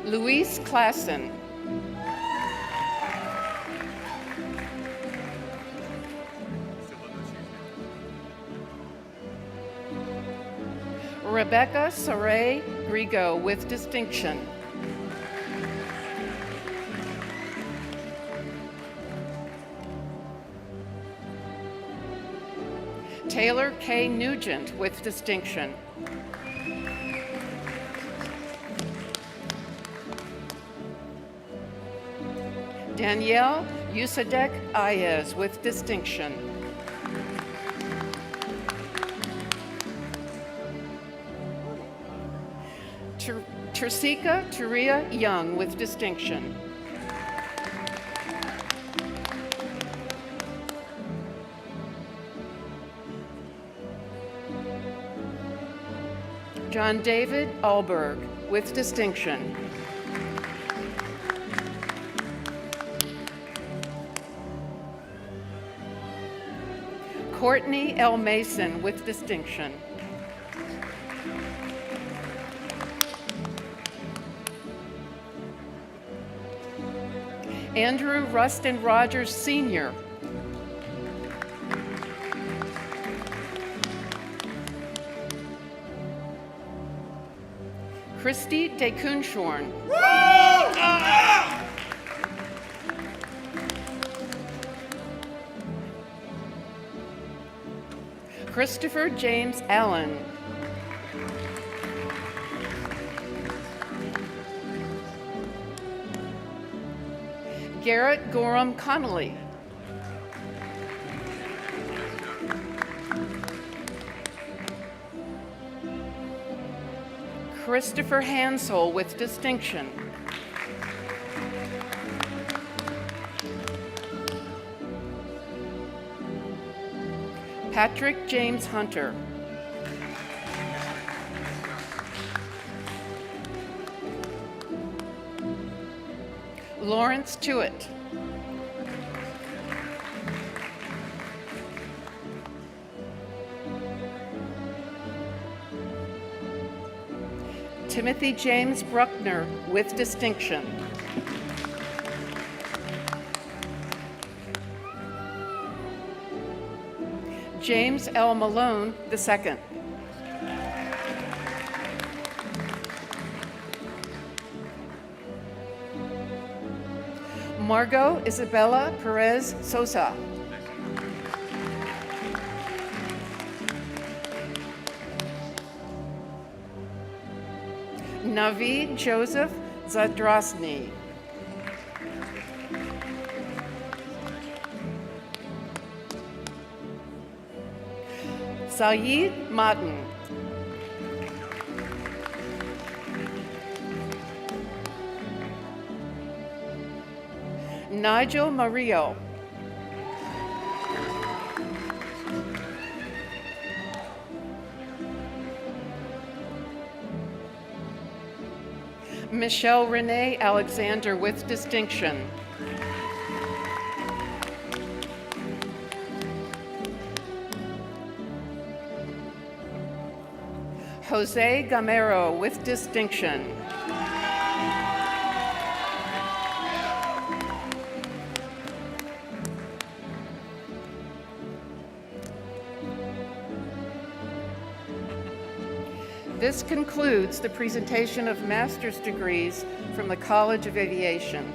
Luis Klassen. Rebecca Saray Grigo with distinction. Taylor K. Nugent with distinction. Danielle Yusadek Ayez with distinction. Tersika Turia Young with distinction. John David Alberg with distinction. Courtney L. Mason with distinction. Andrew Rustin Rogers Sr. Christy DeKunshorn. Christopher James Allen. Garrett Gorham Connolly. Christopher Hansel with distinction. Patrick James Hunter. Lawrence Tewitt. Timothy James Bruckner with distinction. James L. Malone II. Margot Isabella Perez Sosa. Navid Joseph Zadrosny. Saeed Martin. Nigel Mario. Michelle Renee Alexander with distinction. Jose Gamero with distinction. This concludes the presentation of master's degrees from the College of Aviation.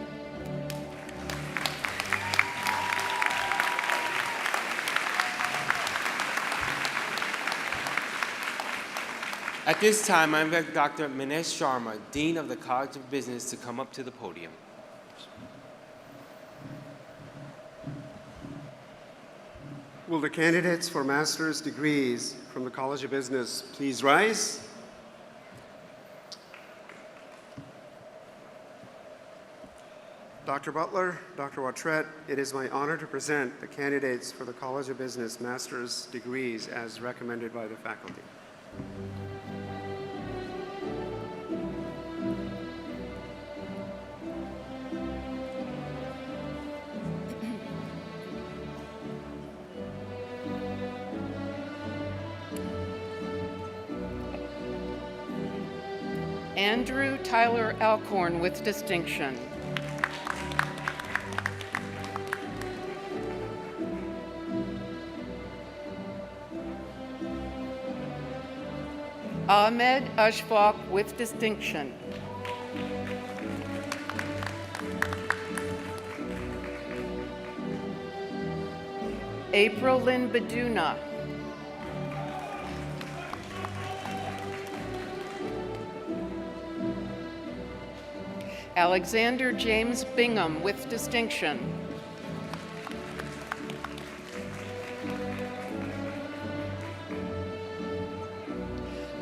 At this time, I invite Dr. Manesh Sharma, Dean of the College of Business, to come up to the podium. Will the candidates for master's degrees from the College of Business please rise? Dr. Butler, Dr. Watret, it is my honor to present the candidates for the College of Business master's degrees as recommended by the faculty. Andrew Tyler Alcorn with distinction. Ahmed Ashfaq with distinction. April Lynn Baduna. Alexander James Bingham with distinction.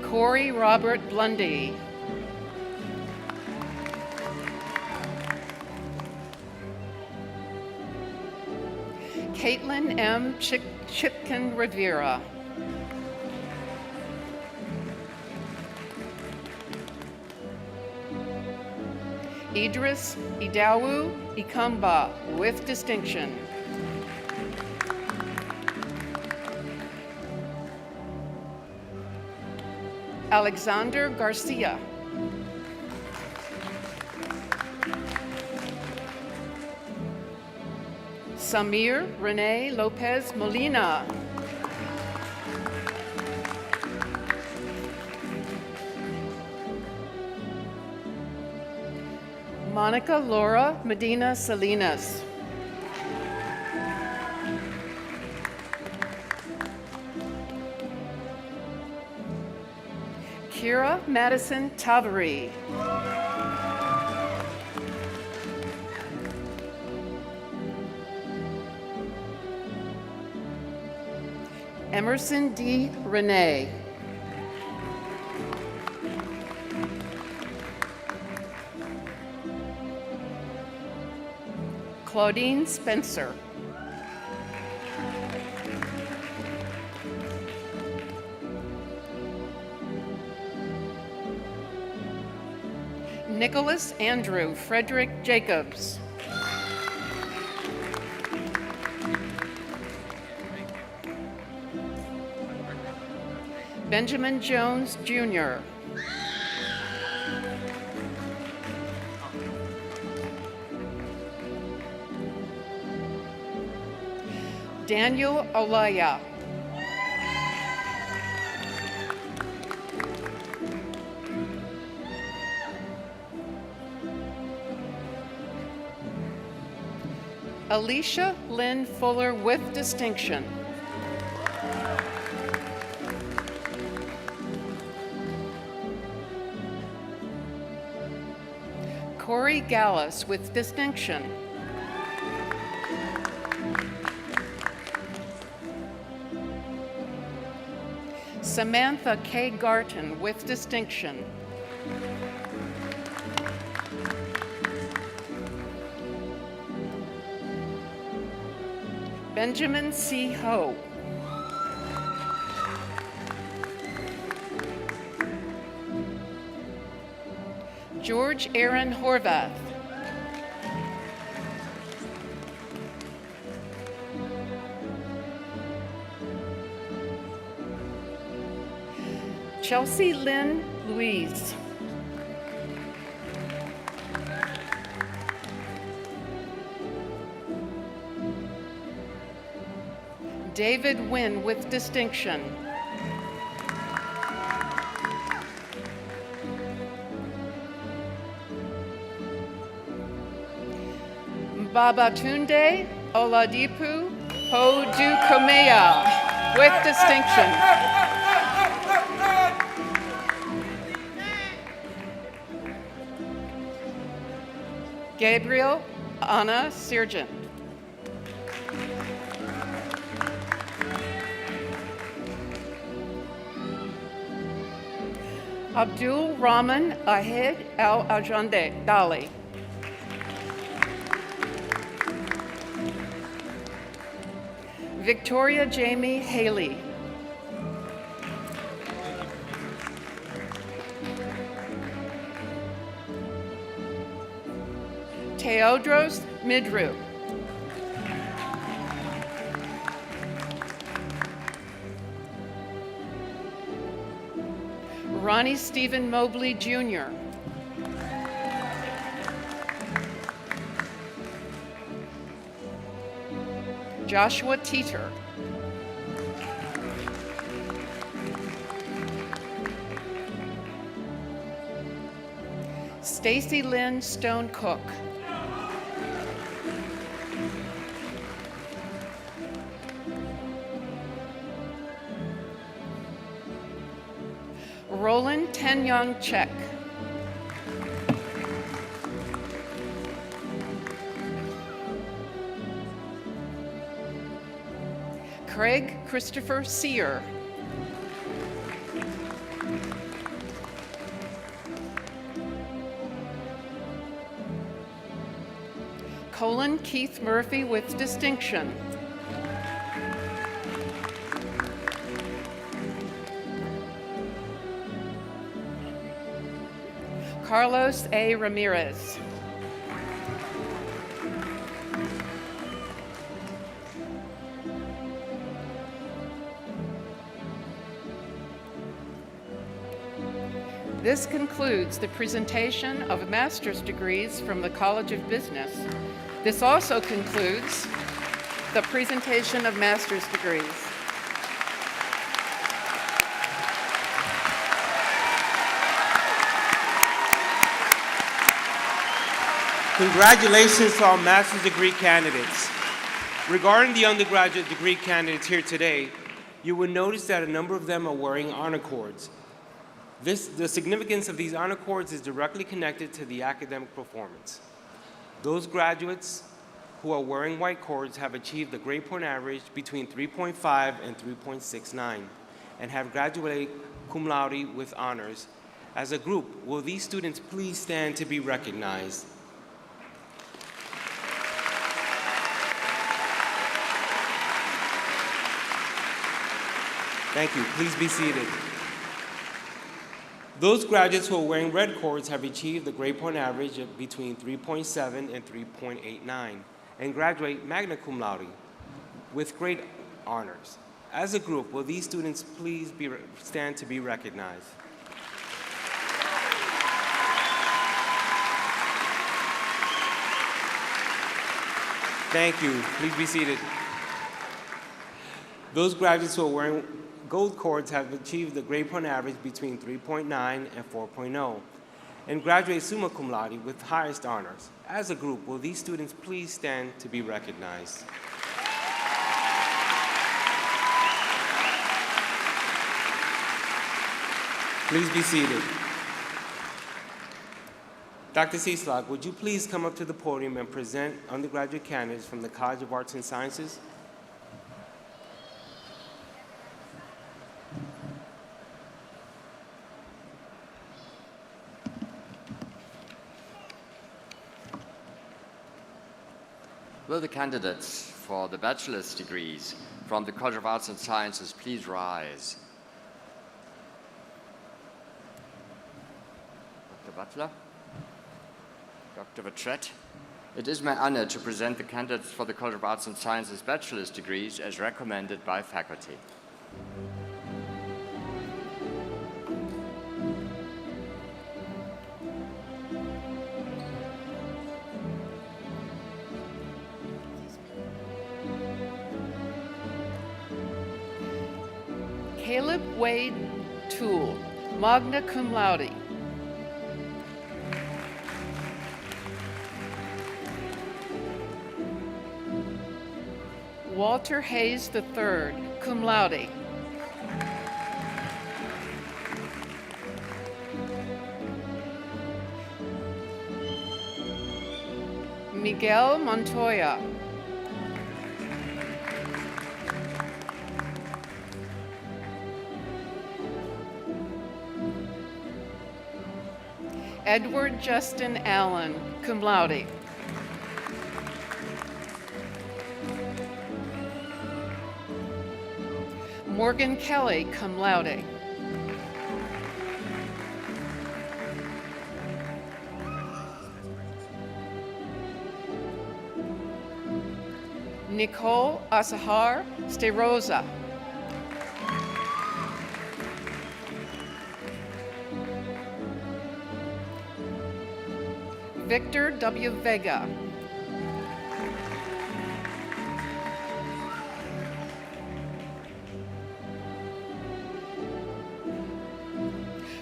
Corey Robert Blundy. Caitlin M. Chipkin Rivera. Idris Idawu Ikamba with distinction. Alexander Garcia. Samir Renee Lopez Molina. Monica Laura Medina Salinas. Kira Madison Taveri. Emerson D. Renee. Claudine Spencer. Nicholas Andrew Frederick Jacobs. Benjamin Jones, Jr. Daniel Olaya. Alicia Lynn Fuller with distinction. Corey Gallus with distinction. Samantha K. Garton with distinction. Benjamin C. Ho. George Aaron Horvath. Chelsea Lynn Louise. David Wynn with distinction. Babatunde Oladipu Odukomeya with distinction. Gabriel Anna Sirjan. Abdul Rahman Ahed Al Ajande Dali. Victoria Jamie Haley. Teodros Midru. Ronnie Stephen Mobley, Jr. Joshua Teeter. Stacy Lynn Stone Cook. Roland Tenyoung Chek. Craig Christopher Sear. Colin Keith Murphy with distinction. Carlos A. Ramirez. This concludes the presentation of master's degrees from the College of Business. This also concludes the presentation of master's degrees. Congratulations to our master's degree candidates. Regarding the undergraduate degree candidates here today, you will notice that a number of them are wearing honor cords. The significance of these honor cords is directly connected to the academic performance. Those graduates who are wearing white cords have achieved a grade point average between 3.5 and 3.69 and have graduated cum laude with honors. As a group, will these students please stand to be recognized? Thank you. Please be seated. Those graduates who are wearing red cords have achieved the grade point average of between 3.7 and 3.89 and graduate magna cum laude with great honors. As a group, will these students please stand to be recognized? Thank you. Please be seated. Those graduates who are wearing gold cords have achieved the grade point average between 3.9 and 4.0 and graduate summa cum laude with highest honors. As a group, will these students please stand to be recognized? Please be seated. Dr. Cieslak, would you please come up to the podium and present undergraduate candidates from the College of Arts and Sciences? Will the candidates for the bachelor's degrees from the College of Arts and Sciences please rise? Dr. Butler? Dr. Vatret? It is my honor to present the candidates for the College of Arts and Sciences bachelor's degrees as recommended by faculty. Caleb Wade Toole, magna cum laude. Walter Hayes III, cum laude. Miguel Montoya. Edward Justin Allen, cum laude. Morgan Kelly, cum laude. Nicole Asahar Sterosa. Victor W. Vega.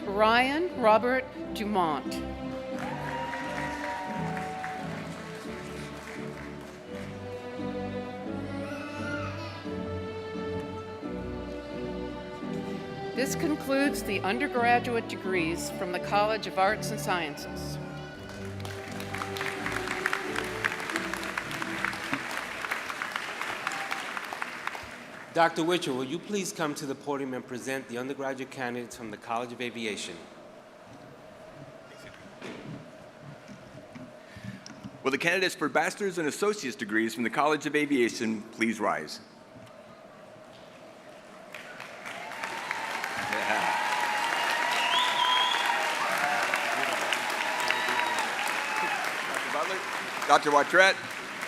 Ryan Robert Dumont. This concludes the undergraduate degrees from the College of Arts and Sciences. Dr. Witcher, will you please come to the podium and present the undergraduate candidates from the College of Aviation? Will the candidates for bachelor's and associate's degrees from the College of Aviation please rise? Dr. Watret,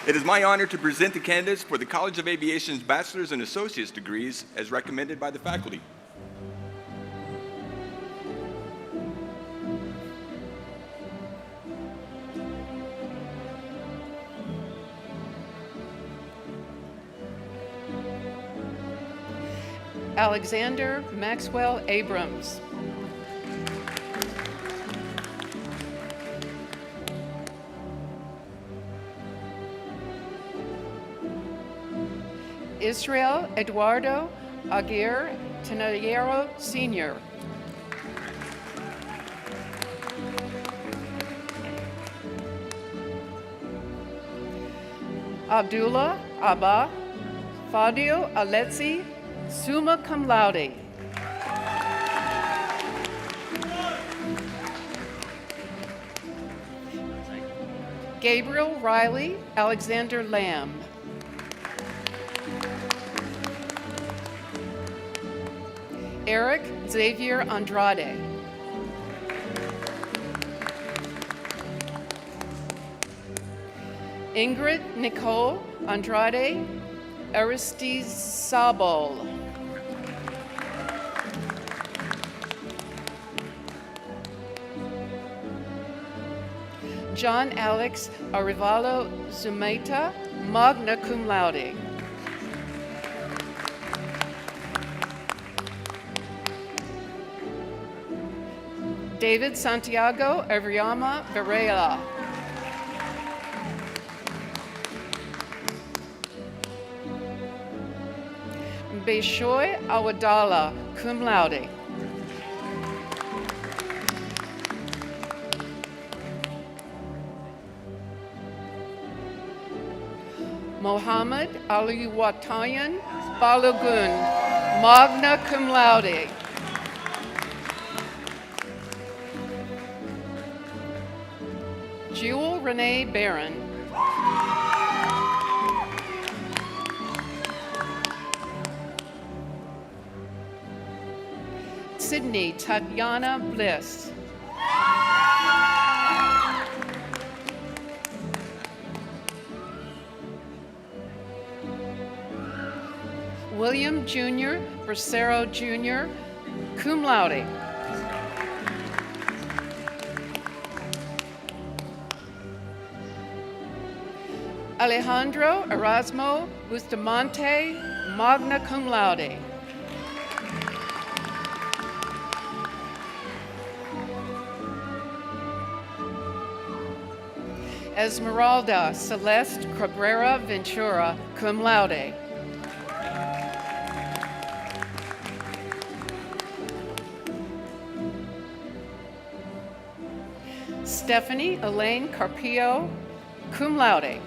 it is my honor to present the candidates for the College of Aviation's bachelor's and associate's degrees as recommended by the faculty. Alexander Maxwell Abrams. Israel Eduardo Aguirre Tenayero Sr. Abdullah Abba Fadio Aletzi, summa cum laude. Gabriel Riley Alexander Lamb. Eric Xavier Andrade. Ingrid Nicole Andrade Aristizabal. John Alex Arivalo Zumaita, magna cum laude. David Santiago Evriama Varela. Beshoy Awadala, cum laude. Mohammed Aliwatayan Balogun, magna cum laude. Jewel Renee Barron. Sydney Tatiana Bliss. William Jr. Bracero Jr., cum laude. Alejandro Erasmo Bustamante, magna cum laude. Esmeralda Celeste Cabrera Ventura, cum laude. Stephanie Elaine Carpio, cum laude.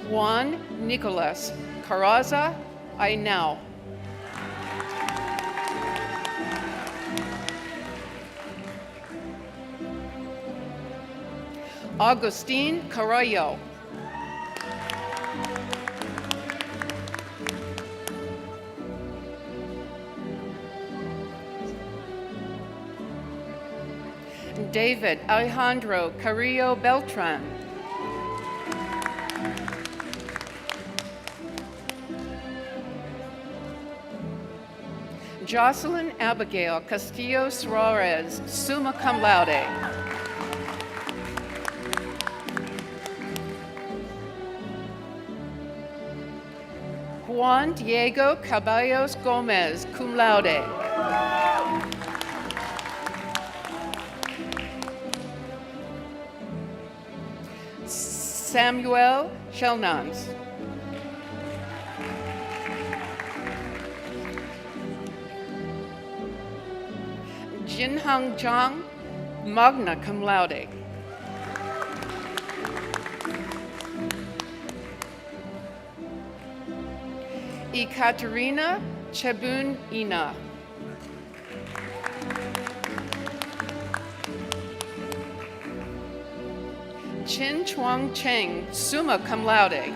Juan Nicolas Carraza Ainao. Agustin Carrillo. David Alejandro Carrillo Beltran. Jocelyn Abigail Castillo Suarez, summa cum laude. Juan Diego Caballos Gomez, cum laude. Samuel Shelnans. Jinhang Zhang, magna cum laude. Ekaterina Chebun Ina. Chin Chuang Cheng, summa cum laude.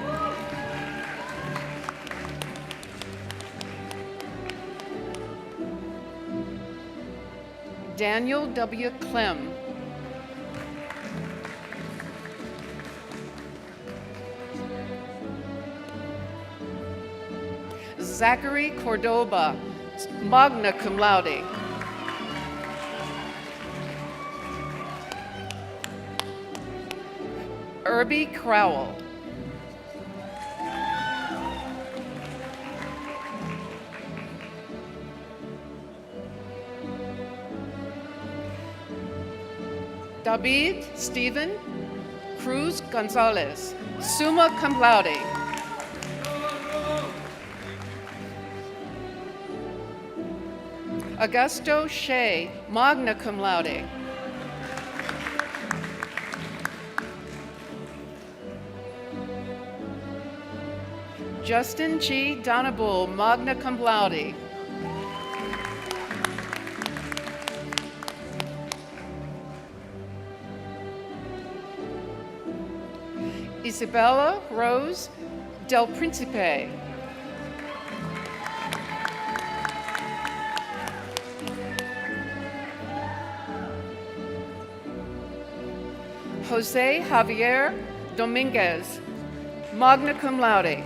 Daniel W. Clem. Zachary Cordoba, magna cum laude. Irby Crowell. David Stephen Cruz Gonzalez, summa cum laude. Augusto Shea, magna cum laude. Justin G. Donabull, magna cum laude. Isabella Rose Del Principe. Jose Javier Dominguez, magna cum laude.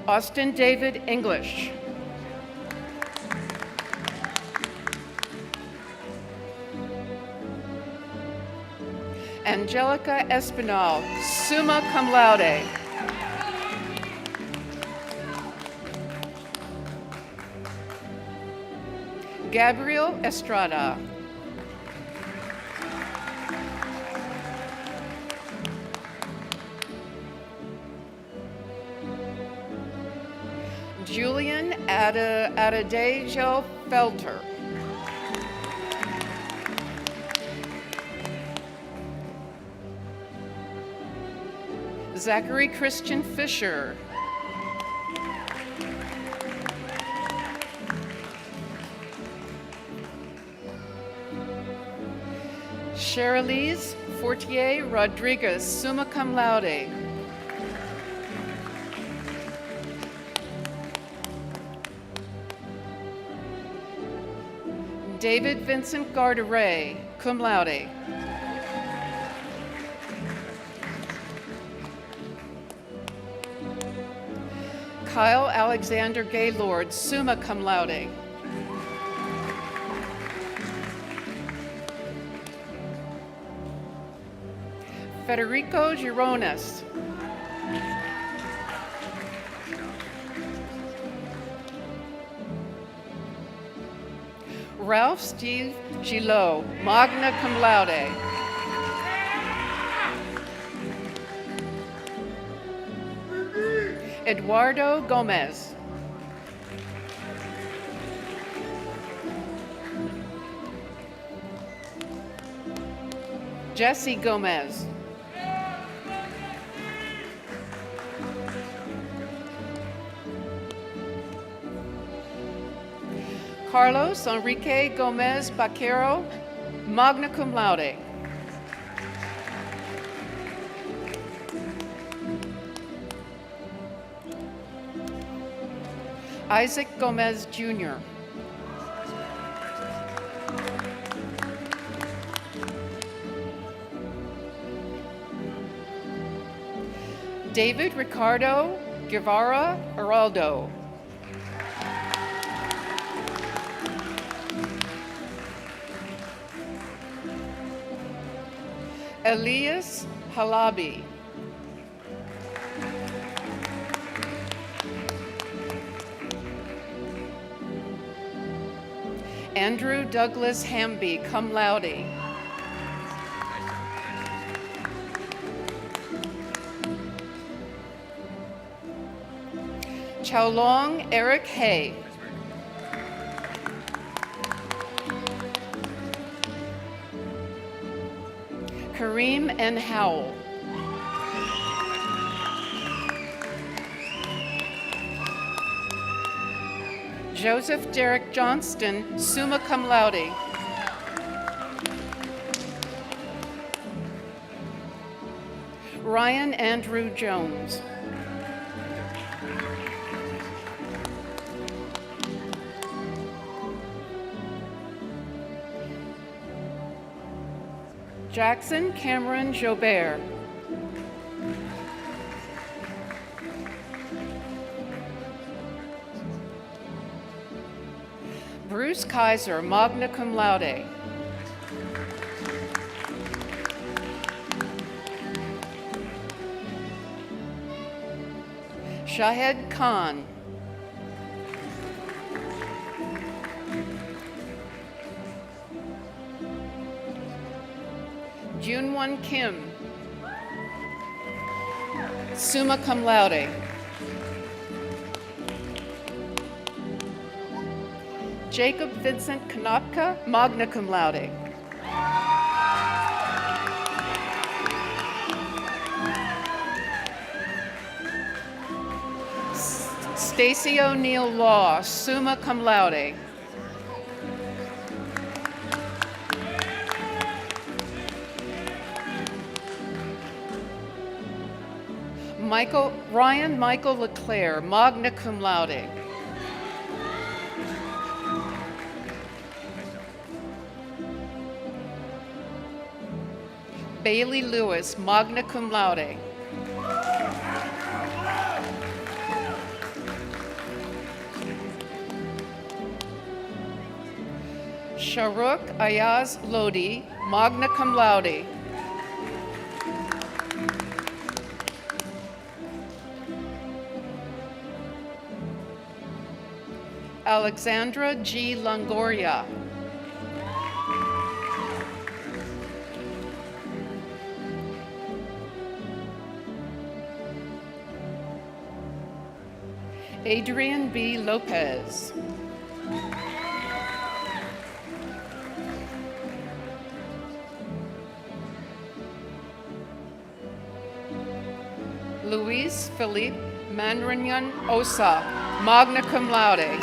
Austin David English. Angelica Espinal, summa cum laude. Gabriel Estrada. Julian Adedejo Felter. Zachary Christian Fisher. Cherilise Fortier Rodriguez, summa cum laude. David Vincent Garderet, cum laude. Kyle Alexander Gaylord, summa cum laude. Federico Girones. Ralph Steve Gillot, magna cum laude. Eduardo Gomez. Jesse Gomez. Carlos Enrique Gomez Baquero, magna cum laude. Isaac Gomez Jr. David Ricardo Guevara Araldo. Elias Halabi. Andrew Douglas Hamby, cum laude. Chaolong Eric Hay. Kareem N. Howell. Joseph Derek Johnston, summa cum laude. Ryan Andrew Jones. Jackson Cameron Jobert. Bruce Kaiser, magna cum laude. Shahed Khan. Junwon Kim, summa cum laude. Jacob Vincent Konopka, magna cum laude. Stacy O'Neill Law, summa cum laude. Ryan Michael LeClaire, magna cum laude. Bailey Lewis, magna cum laude. Sharuk Ayaz Lodi, magna cum laude. Alexandra G. Longoria. Adrian B. Lopez. Luis Philippe Manrignon Osa, magna cum laude.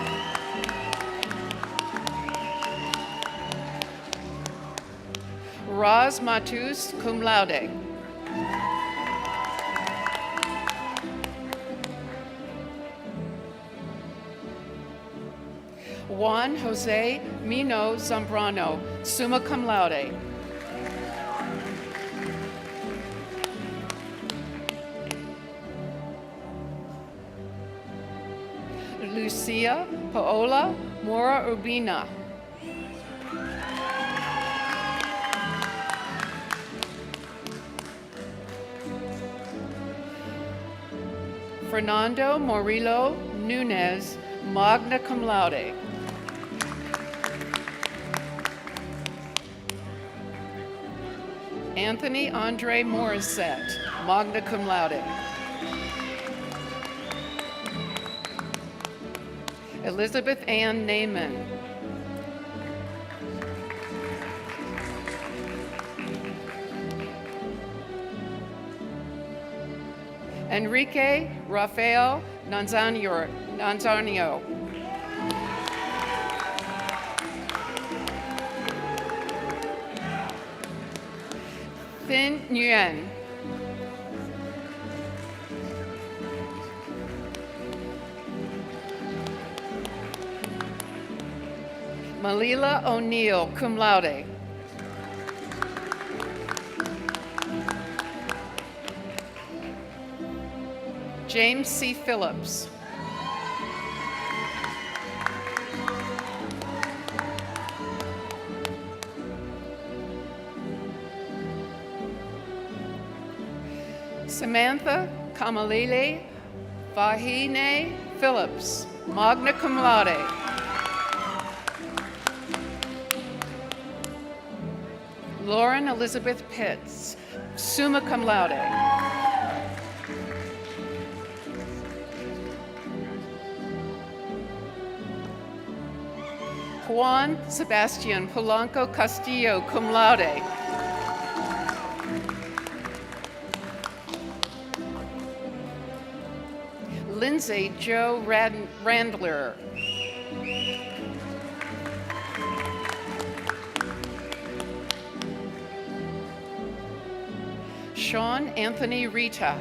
Faraz Matus, cum laude. Juan Jose Mino Zambrano, summa cum laude. Lucia Paola Mora Urbina. Fernando Morillo Nunez, magna cum laude. Anthony Andre Morissette, magna cum laude. Elizabeth Ann Naiman. Enrique Rafael Nanzanio. Thin Nguyen. Malila O'Neill, cum laude. James C. Phillips. Samantha Kamalile Vahine Phillips, magna cum laude. Lauren Elizabeth Pitts, summa cum laude. Juan Sebastian Polanco Castillo, cum laude. Lindsay Joe Randler. Sean Anthony Rita.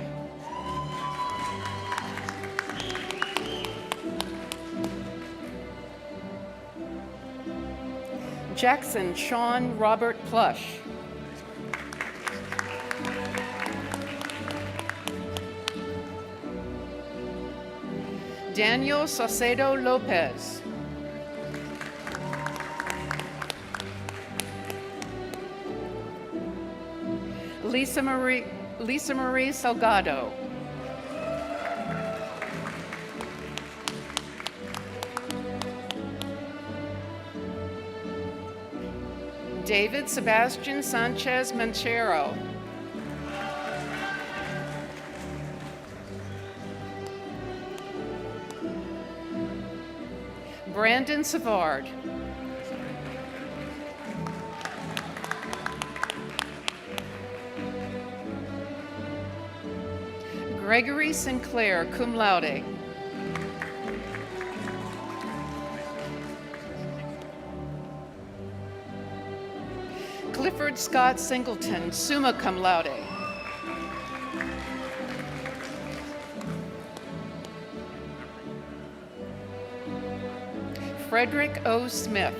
Jackson Sean Robert Plush. Daniel Saucedo Lopez. Lisa Marie Salgado. David Sebastian Sanchez Manchero. Brandon Savard. Gregory Sinclair, cum laude. Clifford Scott Singleton, summa cum laude. Frederick O. Smith.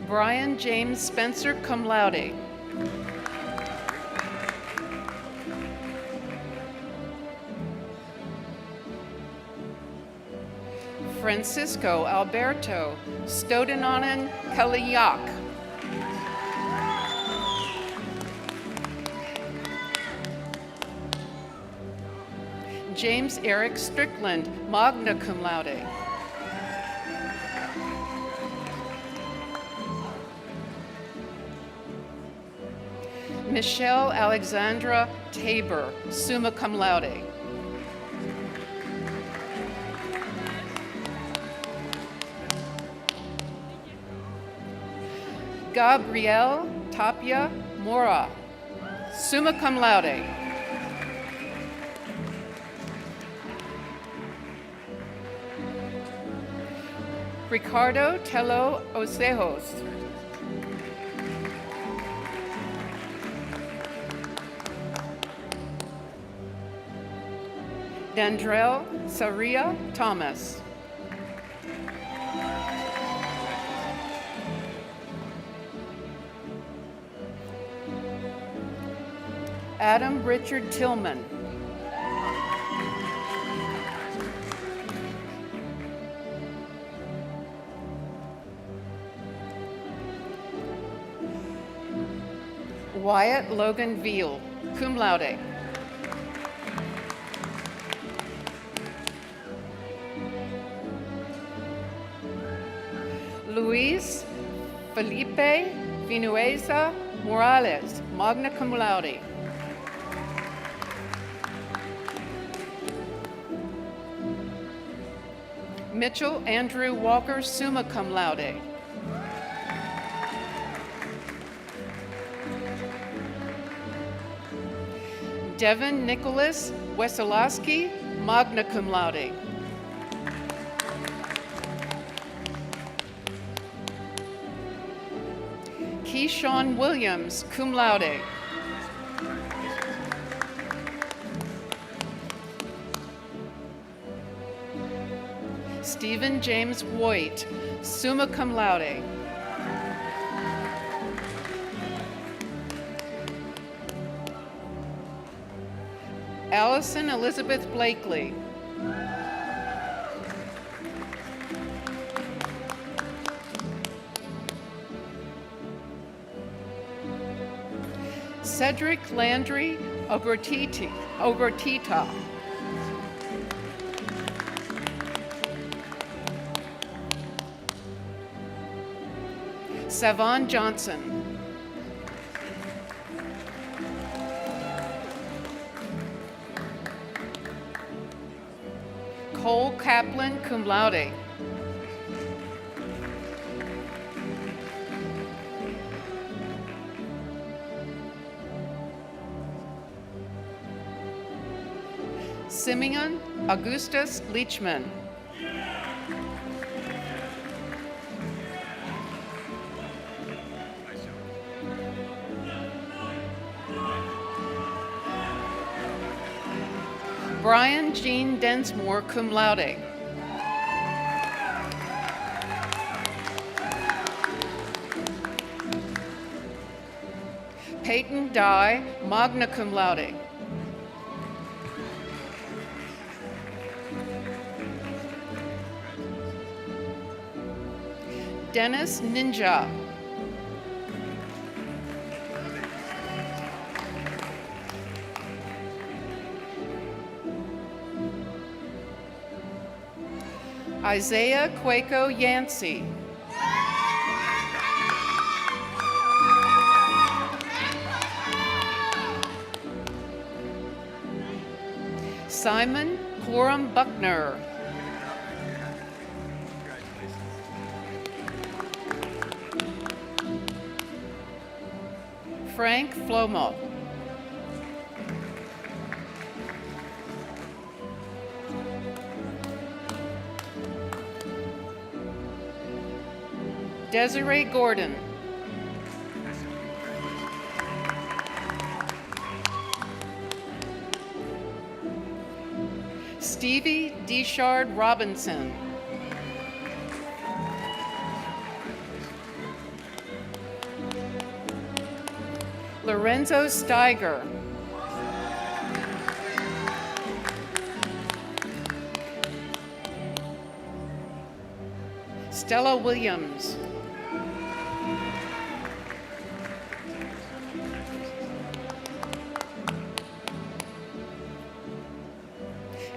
Brian James Spencer, cum laude. Francisco Alberto Stodenonen Kaliyak. James Eric Strickland, magna cum laude. Michelle Alexandra Tabor, summa cum laude. Gabrielle Tapia Mora, summa cum laude. Ricardo Tello Osejos. Dandrell Saria Thomas. Adam Richard Tillman. Wyatt Logan Veal, cum laude. Luis Felipe Vinuesa Morales, magna cum laude. Mitchell Andrew Walker, summa cum laude. Devin Nicholas Wesolowski, magna cum laude. Keyshawn Williams, cum laude. Stephen James Voigt, summa cum laude. Allison Elizabeth Blakely. Cedric Landry Obertita. Savon Johnson. Cole Kaplan, cum laude. Simeon Augustus Leachman. Brian Jean Densmore, cum laude. Peyton Dye, magna cum laude. Dennis Ninja. Isaiah Quaco Yancey. Simon Coram Buckner. Frank Flomo. Desiree Gordon. Stevie Deshard Robinson. Lorenzo Steiger. Stella Williams.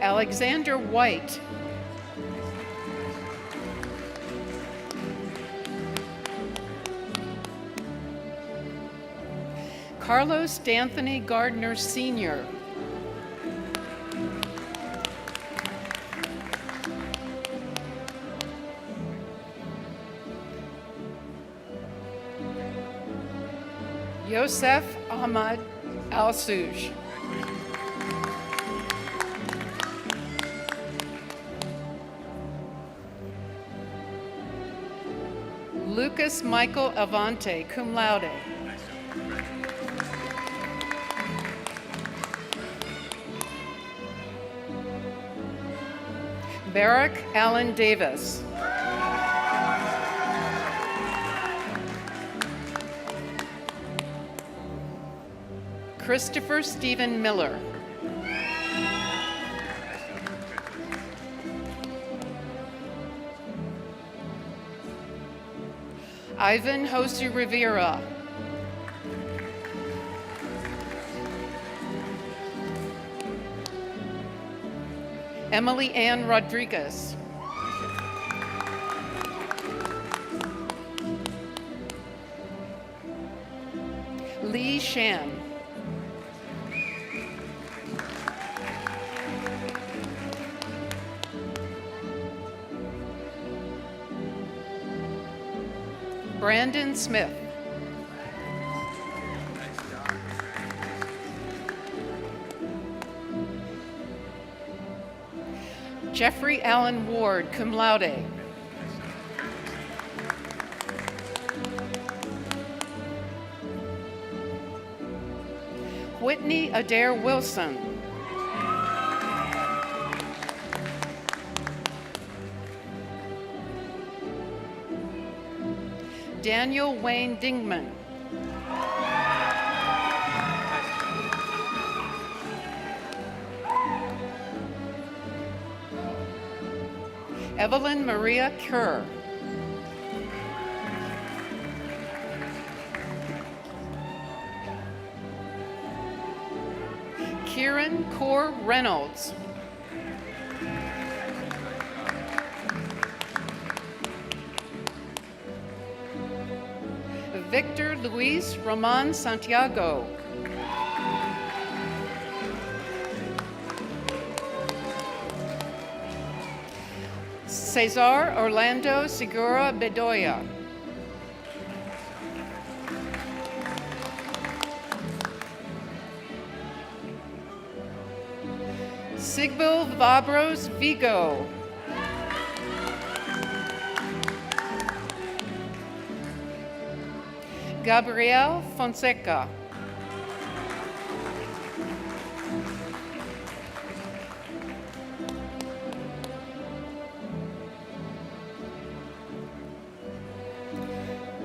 Alexander White. Carlos D'Anthony Gardner Sr. Yosef Ahmad Al-Suj. Lucas Michael Avante, cum laude. Barrick Allen Davis. Christopher Stephen Miller. Ivan Jose Rivera. Emily Ann Rodriguez. Lee Shan. Brandon Smith. Jeffrey Allen Ward, cum laude. Whitney Adair Wilson. Daniel Wayne Dingman. Evelyn Maria Kerr. Kieran Core Reynolds. Victor Luis Roman Santiago. Cesar Orlando Segura Bedoya. Sigbil Vabros Vigo. Gabriel Fonseca.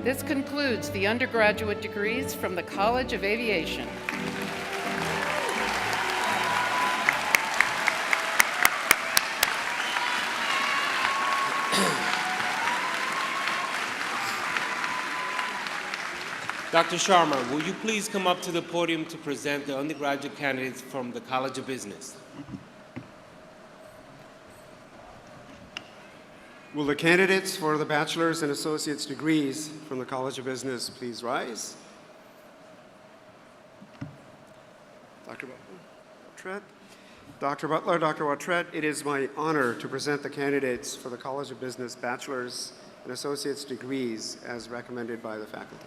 This concludes the undergraduate degrees from the College of Aviation. Dr. Sharma, will you please come up to the podium to present the undergraduate candidates from the College of Business? Will the candidates for the bachelor's and associate's degrees from the College of Business please rise? Dr. Butler, Dr. Butler, Dr. Watret, it is my honor to present the candidates for the College of Business bachelor's and associate's degrees as recommended by the faculty.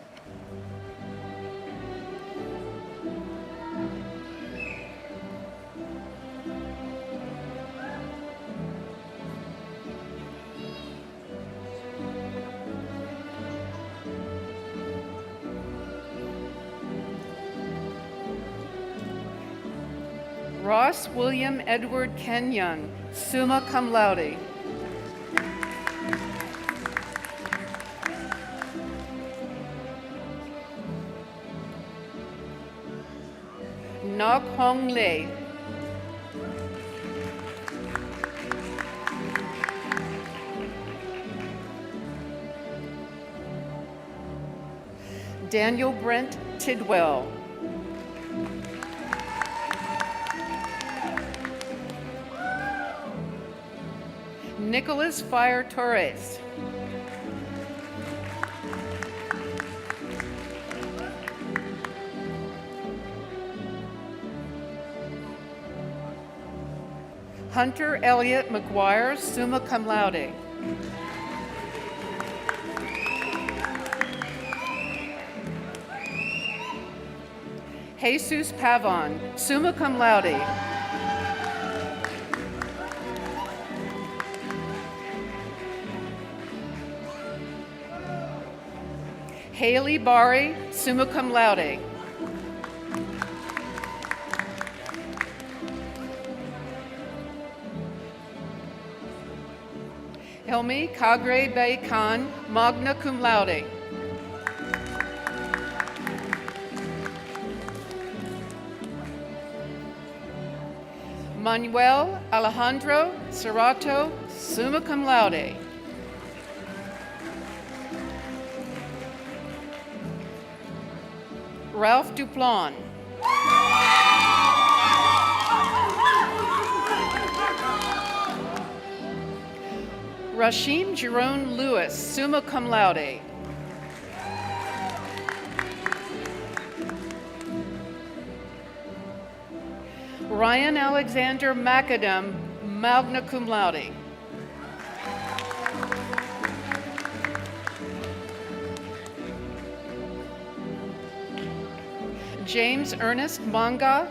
Ross William Edward Kenyon, summa cum laude. Nok Hong Lei. Daniel Brent Tidwell. Nicholas Fire Torres. Hunter Elliott McGuire, summa cum laude. Jesus Pavon, summa cum laude. Haley Bari, summa cum laude. Helmi Kagre Bay Khan, magna cum laude. Manuel Alejandro Cerrato, summa cum laude. Ralph Duplon. Rashim Jerome Lewis, summa cum laude. Ryan Alexander McAdam, magna cum laude. James Ernest Manga.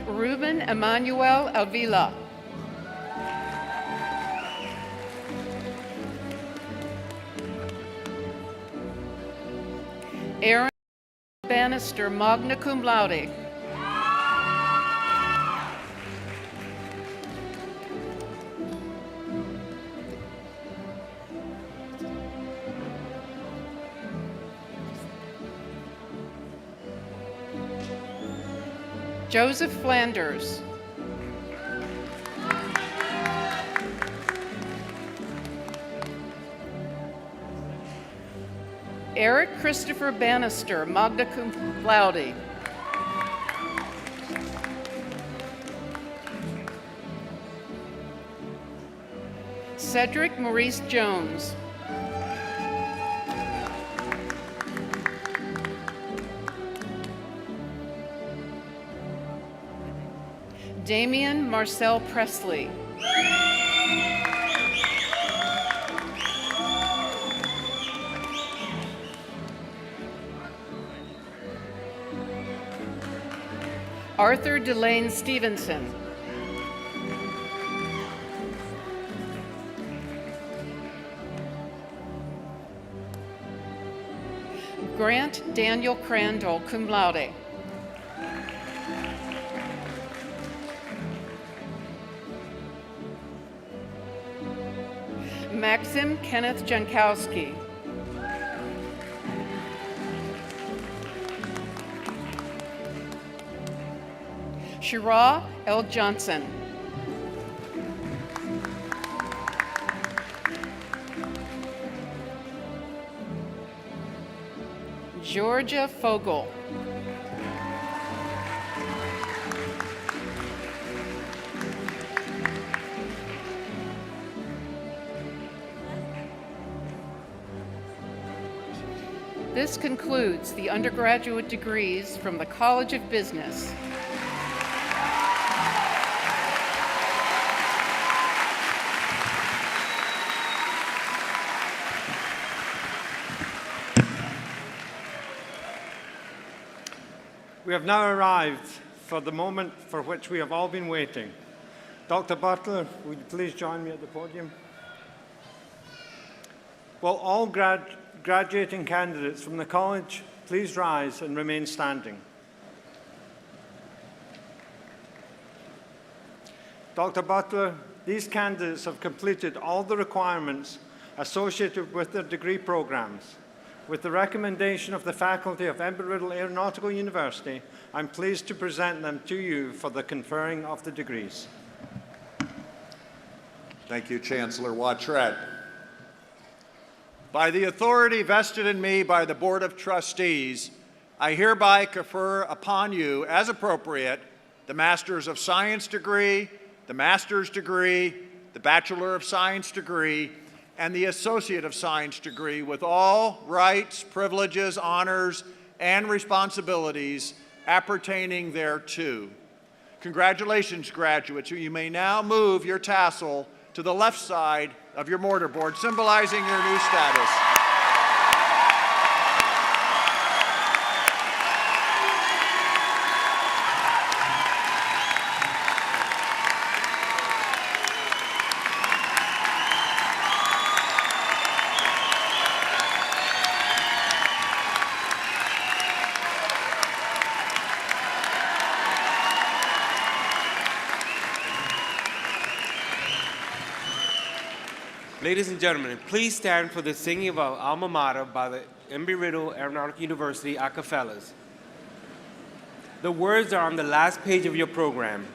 Ruben Emmanuel Avila. Aaron Bannister, magna cum laude. Joseph Flanders. Eric Christopher Bannister, magna cum laude. Cedric Maurice Jones. Damian Marcel Presley. Arthur Delane Stevenson. Grant Daniel Crandall, cum laude. Maxim Kenneth Jankowski. Shira L. Johnson. Georgia Fogel. This concludes the undergraduate degrees from the College of Business. We have now arrived for the moment for which we have all been waiting. Dr. Butler, would you please join me at the podium? Will all graduating candidates from the college please rise and remain standing? Dr. Butler, these candidates have completed all the requirements associated with their degree programs. With the recommendation of the faculty of Embry-Riddle Aeronautical University, I'm pleased to present them to you for the conferring of the degrees. Thank you, Chancellor Watrette. By the authority vested in me by the Board of Trustees, I hereby confer upon you, as appropriate, the Master's of Science degree, the Master's degree, the Bachelor of Science degree, and the Associate of Science degree with all rights, privileges, honors, and responsibilities appertaining thereto. Congratulations, graduates. You may now move your tassel to the left side of your mortarboard, symbolizing your new status. Ladies and gentlemen, please stand for the singing of our alma mater by the Embry-Riddle Aeronautical University a cappellas. The words are on the last page of your program.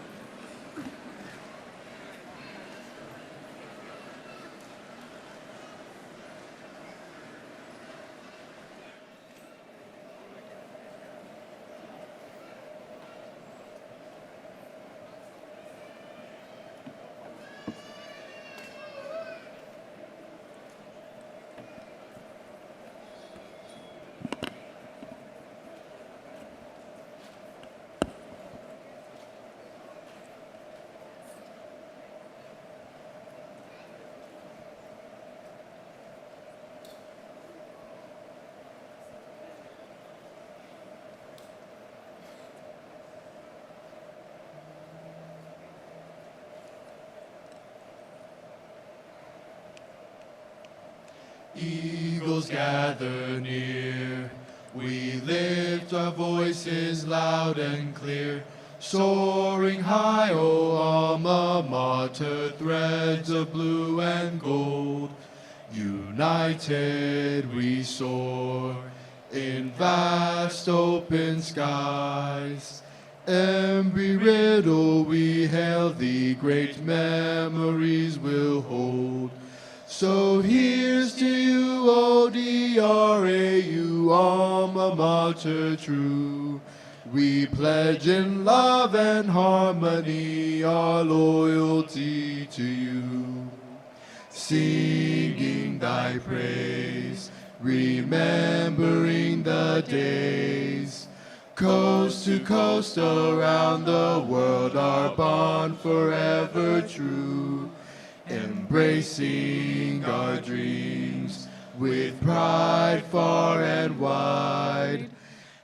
Eagles gather near, we lift our voices loud and clear, soaring high, O alma mater, threads of blue and gold. United we soar in vast open skies. Embry-Riddle we hail thee, great memories we'll hold. So here's to you, O DRAU, alma mater true. We pledge in love and harmony our loyalty to you. Singing thy praise, remembering the days. Coast to coast around the world, our bond forever true. Embracing our dreams with pride far and wide.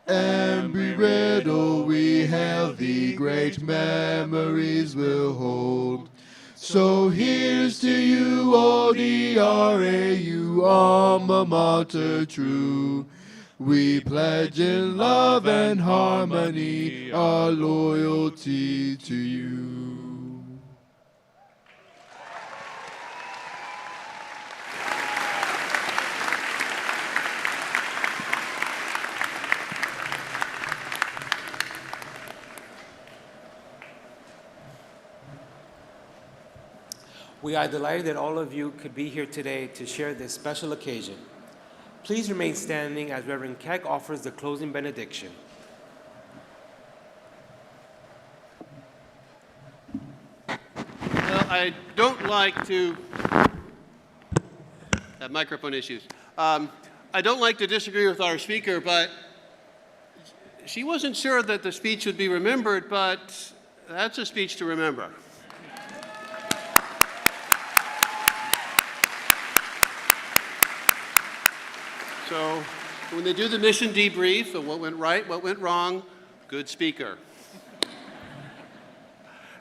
Embry-Riddle we hail thee, great memories we'll hold. So here's to you, O DRAU, alma mater true. We pledge in love and harmony our loyalty to you. We are delighted that all of you could be here today to share this special occasion. Please remain standing as Reverend Keck offers the closing benediction. Well, I don't like to have microphone issues. I don't like to disagree with our speaker, but she wasn't sure that the speech would be remembered, but that's a speech to remember. So when they do the mission debrief of what went right, what went wrong, good speaker.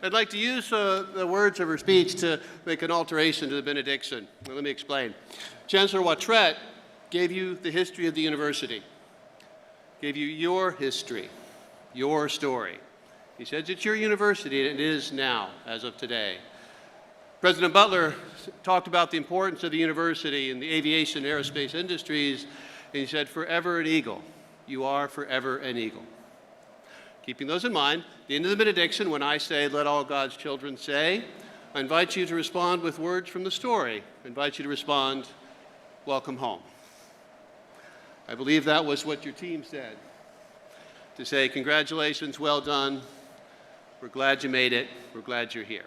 I'd like to use the words of her speech to make an alteration to the benediction. Well, let me explain. Chancellor Watret gave you the history of the university, gave you your history, your story. He says it's your university, and it is now, as of today. President Butler talked about the importance of the university in the aviation and aerospace industries, and he said, forever an eagle. You are forever an eagle. Keeping those in mind, at the end of the benediction, when I say, let all God's children say, I invite you to respond with words from the story. I invite you to respond, welcome home. I believe that was what your team said. To say, congratulations, well done. We're glad you made it. We're glad you're here.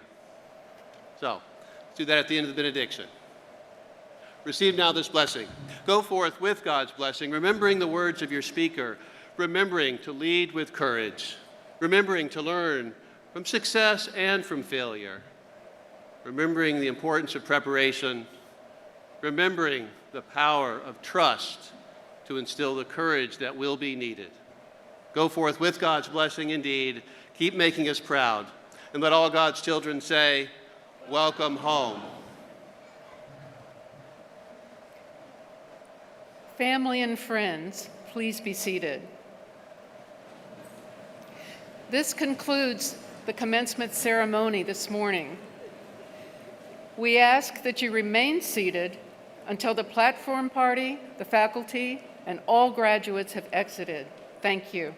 So, let's do that at the end of the benediction. Receive now this blessing. Go forth with God's blessing, remembering the words of your speaker, remembering to lead with courage, remembering to learn from success and from failure, remembering the importance of preparation, remembering the power of trust to instill the courage that will be needed. Go forth with God's blessing indeed. Keep making us proud. And let all God's children say, welcome home. Family and friends, please be seated. This concludes the commencement ceremony this morning. We ask that you remain seated until the platform party, the faculty, and all graduates have exited. Thank you.